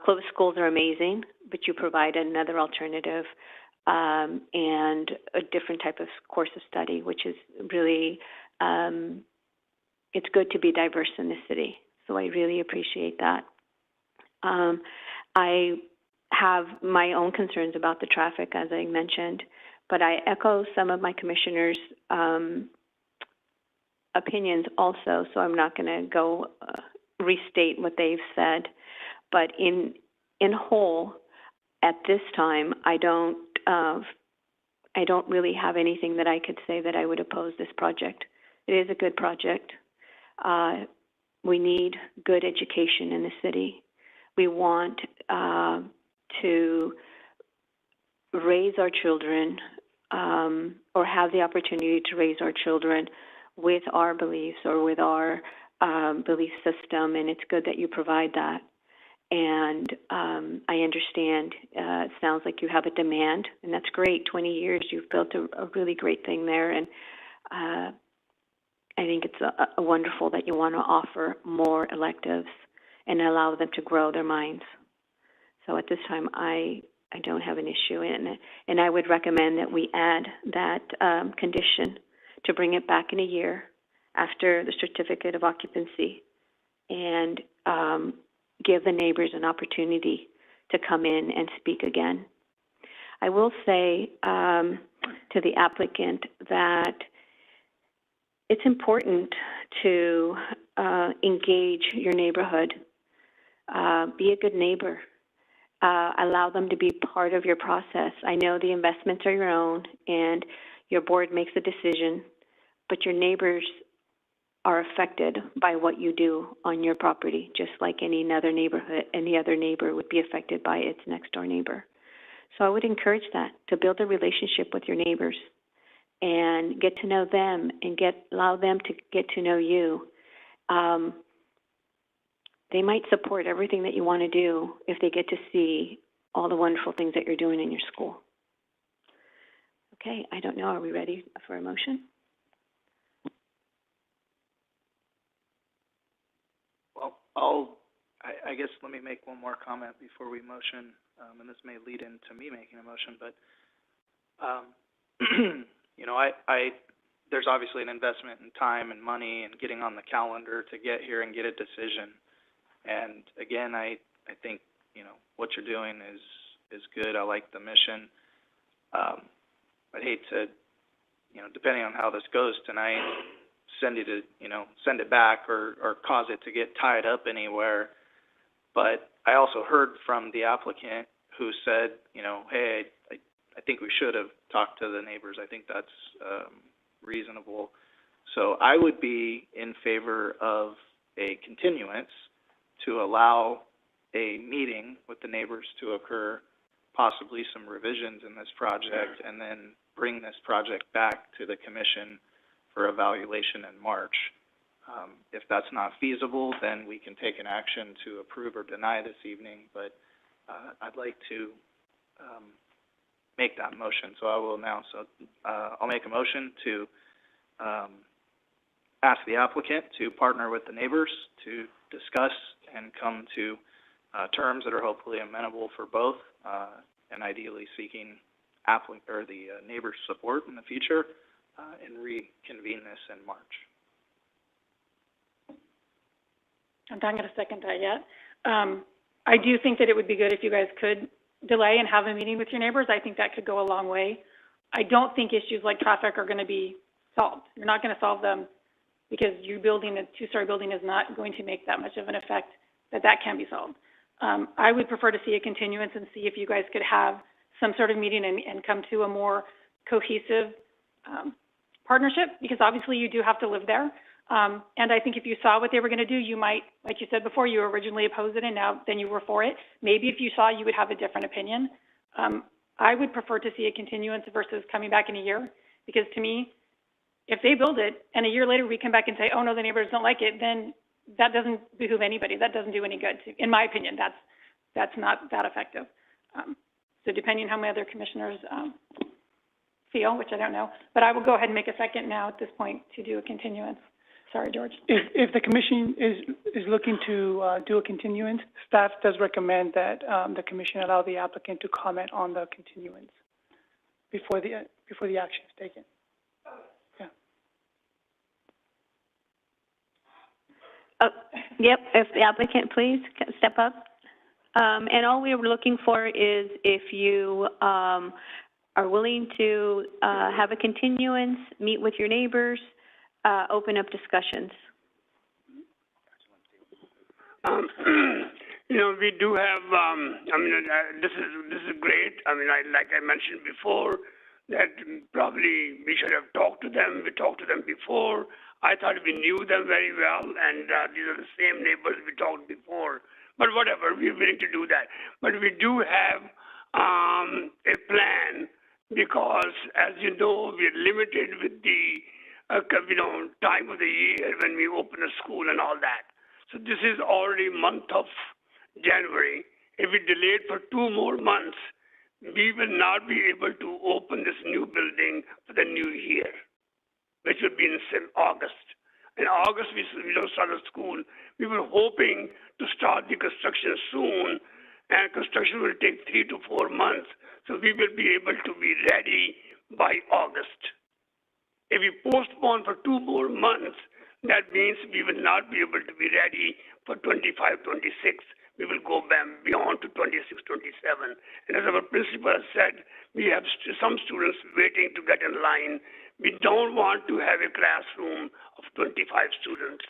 [SPEAKER 1] Clovis schools are amazing, but you provide another alternative and a different type of course of study, which is really, it's good to be diverse in this city. So I really appreciate that. I have my own concerns about the traffic, as I mentioned, but I echo some of my commissioners' opinions also, so I'm not going to go restate what they've said. But in whole, at this time, I don't really have anything that I could say that I would oppose this project. It is a good project. We need good education in the city. We want to raise our children or have the opportunity to raise our children with our beliefs or with our belief system, and it's good that you provide that. And I understand it sounds like you have a demand, and that's great. 20 years, you've built a really great thing there, and I think it's a wonderful that you want to offer more electives and allow them to grow their minds. So at this time, I don't have an issue and I would recommend that we add that condition to bring it back in a year after the certificate of occupancy and give the neighbors an opportunity to come in and speak again. I will say to the applicant that it's important to engage your neighborhood. Be a good neighbor. Allow them to be part of your process. I know the investments are your own and your board makes a decision, but your neighbors are affected by what you do on your property, just like any other neighbor would be affected by its next door neighbor. So I would encourage that, to build a relationship with your neighbors and get to know them and allow them to get to know you. They might support everything that you want to do if they get to see all the wonderful things that you're doing in your school. Okay, I don't know, are we ready for a motion?
[SPEAKER 6] Well, I guess let me make one more comment before we motion, and this may lead into me making a motion, but, you know, there's obviously an investment in time and money and getting on the calendar to get here and get a decision. And again, I think, you know, what you're doing is good. I like the mission. I'd hate to, you know, depending on how this goes tonight, send it back or cause it to get tied up anywhere. But I also heard from the applicant who said, you know, hey, I think we should have talked to the neighbors. I think that's reasonable. So I would be in favor of a continuance to allow a meeting with the neighbors to occur, possibly some revisions in this project, and then bring this project back to the commission for evaluation in March. If that's not feasible, then we can take an action to approve or deny this evening, but I'd like to make that motion, so I will announce. I'll make a motion to ask the applicant to partner with the neighbors to discuss and come to terms that are hopefully amenable for both, and ideally seeking the neighbors' support in the future, and reconvene this in March.
[SPEAKER 20] I'm not going to second that yet. I do think that it would be good if you guys could delay and have a meeting with your neighbors. I think that could go a long way. I don't think issues like traffic are going to be solved. You're not going to solve them because you building a two-story building is not going to make that much of an effect that can be solved. I would prefer to see a continuance and see if you guys could have some sort of meeting and come to a more cohesive partnership, because obviously you do have to live there. And I think if you saw what they were going to do, you might, like you said before, you originally opposed it and now then you were for it. Maybe if you saw, you would have a different opinion. I would prefer to see a continuance versus coming back in a year, because to me, if they build it and a year later we come back and say, oh no, the neighbors don't like it, then that doesn't behoove anybody. That doesn't do any good. In my opinion, that's not that effective. So depending on how my other commissioners feel, which I don't know, but I will go ahead and make a second now at this point to do a continuance. Sorry, George.
[SPEAKER 4] If the commission is looking to do a continuance, staff does recommend that the commission allow the applicant to comment on the continuance before the action is taken. Yeah.
[SPEAKER 1] Yep. If the applicant please step up. And all we were looking for is if you are willing to have a continuance, meet with your neighbors, open up discussions.
[SPEAKER 8] You know, we do have, this is great. Like I mentioned before, that probably we should have talked to them. We talked to them before. I thought we knew them very well, and these are the same neighbors we talked before. But whatever, we're willing to do that. But we do have a plan, because, as you know, we're limited with the time of the year when we open a school and all that. So this is already month of January. If we delay it for 2 more months, we will not be able to open this new building for the new year, which will be in August. In August, we don't start the school. We were hoping to start the construction soon, and construction will take 3 to 4 months. So we will be able to be ready by August. If we postpone for 2 more months, that means we will not be able to be ready for 25, 26. We will go beyond to 26, 27. And as our principal has said, we have some students waiting to get in line. We don't want to have a classroom of 25 students.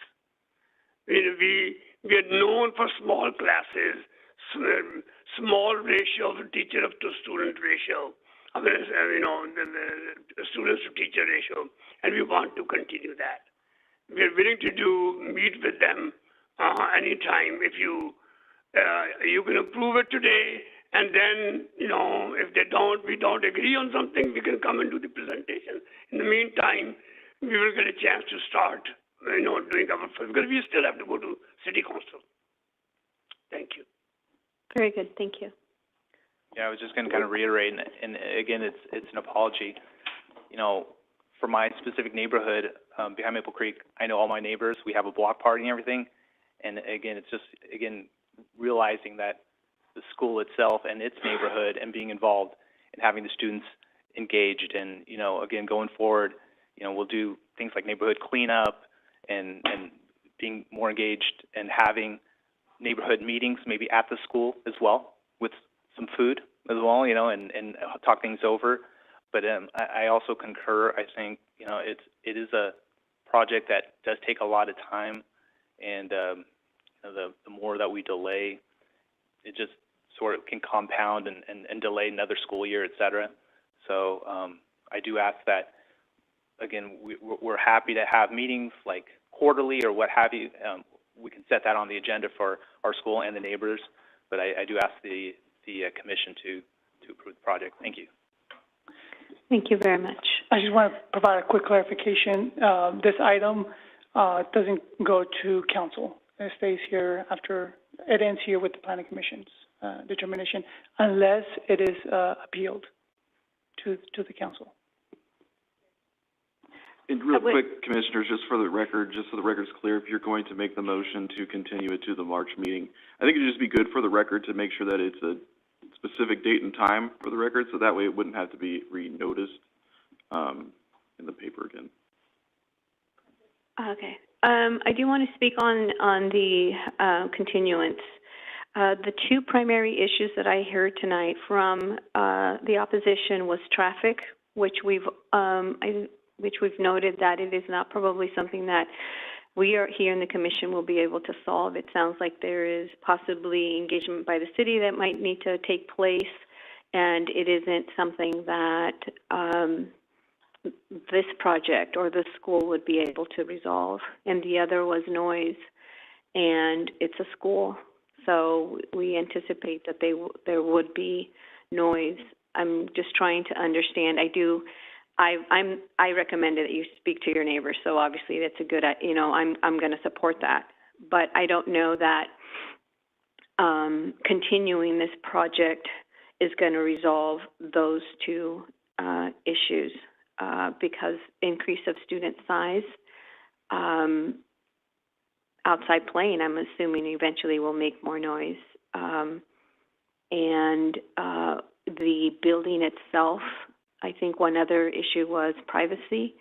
[SPEAKER 8] We are known for small classes, small ratio of teacher to student ratio, the students to teacher ratio, and we want to continue that. We are willing to meet with them anytime. If you can approve it today, and then if we don't agree on something, we can come and do the presentation. In the meantime, we will get a chance to start doing our first, because we still have to go to city council. Thank you.
[SPEAKER 1] Very good, thank you.
[SPEAKER 7] Yeah, I was just going to kind of reiterate, and again, it's an apology. For my specific neighborhood behind Maple Creek, I know all my neighbors. We have a block party and everything, and again, it's just realizing that the school itself and its neighborhood and being involved and having the students engaged, and again, going forward, we'll do things like neighborhood cleanup and being more engaged and having neighborhood meetings maybe at the school as well with some food as well, and talk things over. But I also concur. I think it is a project that does take a lot of time, and the more that we delay, it just sort of can compound and delay another school year, et cetera. So I do ask that, again, we're happy to have meetings like quarterly or what have you. We can set that on the agenda for our school and the neighbors, but I do ask the commission to approve the project. Thank you.
[SPEAKER 1] Thank you very much.
[SPEAKER 4] I just want to provide a quick clarification. This item doesn't go to council. It stays here it ends here with the planning commission's determination, unless it is appealed to the council.
[SPEAKER 10] And real quick, Commissioners, just so the record's clear, if you're going to make the motion to continue it to the March meeting, I think it'd just be good for the record to make sure that it's a specific date and time for the record, so that way it wouldn't have to be re-noticed in the paper again.
[SPEAKER 1] Okay. I do want to speak on the continuance. The two primary issues that I heard tonight from the opposition was traffic, which we've noted that it is not probably something that we are here in the commission will be able to solve. It sounds like there is possibly engagement by the city that might need to take place, and it isn't something that this project or the school would be able to resolve. And the other was noise, and it's a school, so we anticipate that there would be noise. I'm just trying to understand. I recommend that you speak to your neighbors, so obviously that's a good, I'm going to support that. But I don't know that continuing this project is going to resolve those two issues because increase of student size, outside playing, I'm assuming eventually will make more noise. And the building itself, I think one other issue was privacy.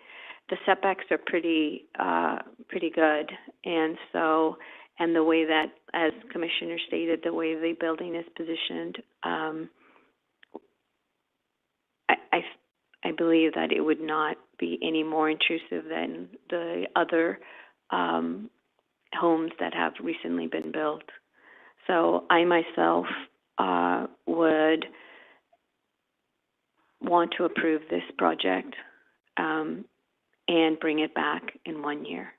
[SPEAKER 1] The setbacks are pretty good, and the way that, as Commissioner stated, the way the building is positioned, I believe that it would not be any more intrusive than the other homes that have recently been built. So I myself would want to approve this project and bring it back in 1 year.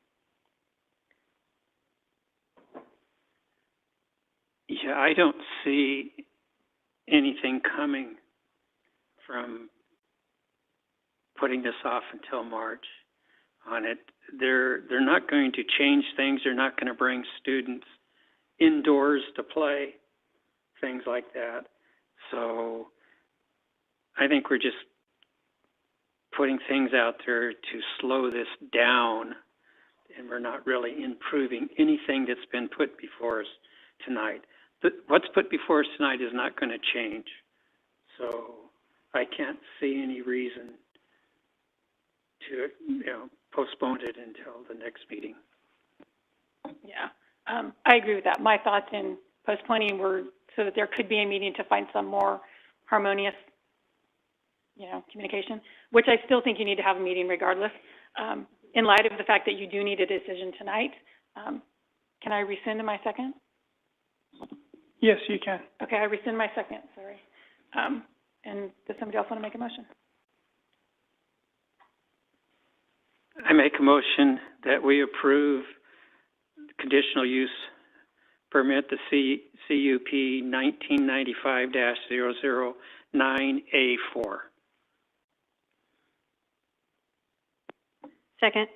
[SPEAKER 3] Yeah, I don't see anything coming from putting this off until March on it. They're not going to change things. They're not going to bring students indoors to play, things like that. So I think we're just putting things out there to slow this down and we're not really improving anything that's been put before us tonight. What's put before us tonight is not going to change. So I can't see any reason to, postpone it until the next meeting.
[SPEAKER 20] Yeah, I agree with that. My thoughts in postponing were so that there could be a meeting to find some more harmonious, communication, which I still think you need to have a meeting regardless. In light of the fact that you do need a decision tonight, can I rescind my second?
[SPEAKER 4] Yes, you can.
[SPEAKER 20] Okay, I rescind my second, sorry. And does somebody else want to make a motion?
[SPEAKER 3] I make a motion that we approve conditional use permit, the CUP 1995-009A4.
[SPEAKER 1] Second.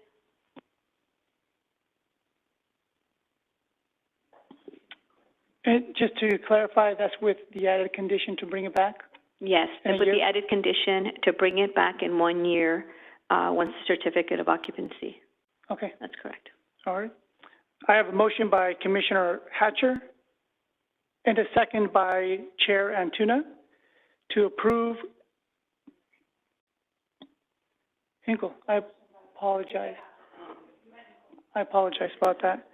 [SPEAKER 4] And just to clarify, that's with the added condition to bring it back?
[SPEAKER 1] Yes,
[SPEAKER 4] In a
[SPEAKER 1] with
[SPEAKER 4] year?
[SPEAKER 1] the added condition to bring it back in 1 year, once the certificate of occupancy.
[SPEAKER 4] Okay,
[SPEAKER 1] That's correct.
[SPEAKER 4] all right. I have a motion by Commissioner Hatcher and a second by Chair Antuna to approve. Hinkle, I apologize. About that.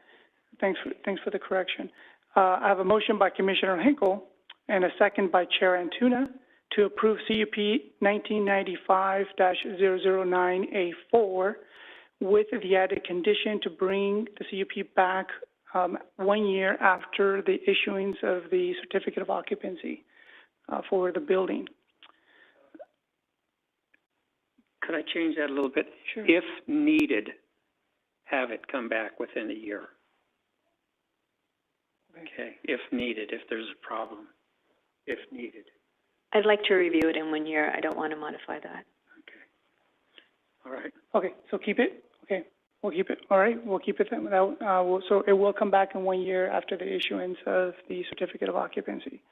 [SPEAKER 4] Thanks for the correction. I have a motion by Commissioner Hinkle and a second by Chair Antuna to approve CUP 1995-009A4 with the added condition to bring the CUP back 1 year after the issuance of the certificate of occupancy for the building.
[SPEAKER 3] Could I change that a little bit?
[SPEAKER 4] Sure.
[SPEAKER 3] If needed, have it come back within a year. Okay, if needed, if there's a problem, if needed.
[SPEAKER 1] I'd like to review it in 1 year. I don't want to modify that.
[SPEAKER 3] All right.
[SPEAKER 4] Okay, so keep it? Okay, we'll keep it. All right, we'll keep it then. So it will come back in 1 year after the issuance of the certificate of occupancy.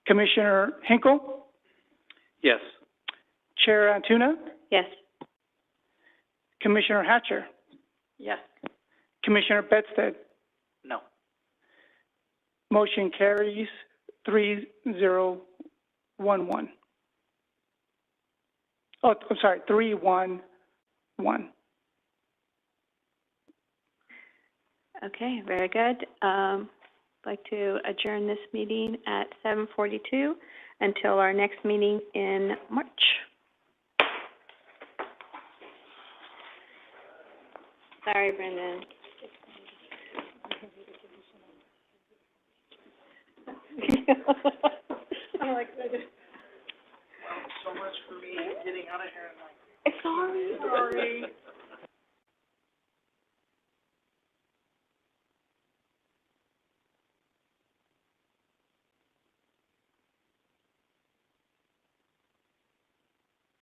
[SPEAKER 4] Commissioner Hinkle?
[SPEAKER 3] Yes.
[SPEAKER 4] Chair Antuna?
[SPEAKER 1] Yes.
[SPEAKER 4] Commissioner Hatcher?
[SPEAKER 20] Yes. Commissioner
[SPEAKER 4] Bedstead?
[SPEAKER 6] No.
[SPEAKER 4] Motion carries 3-0-1-1. Oh, I'm sorry, 3-1-1.
[SPEAKER 1] Okay, very good. I'd like to adjourn this meeting at 7:42 until our next meeting in March. Sorry, Brendan.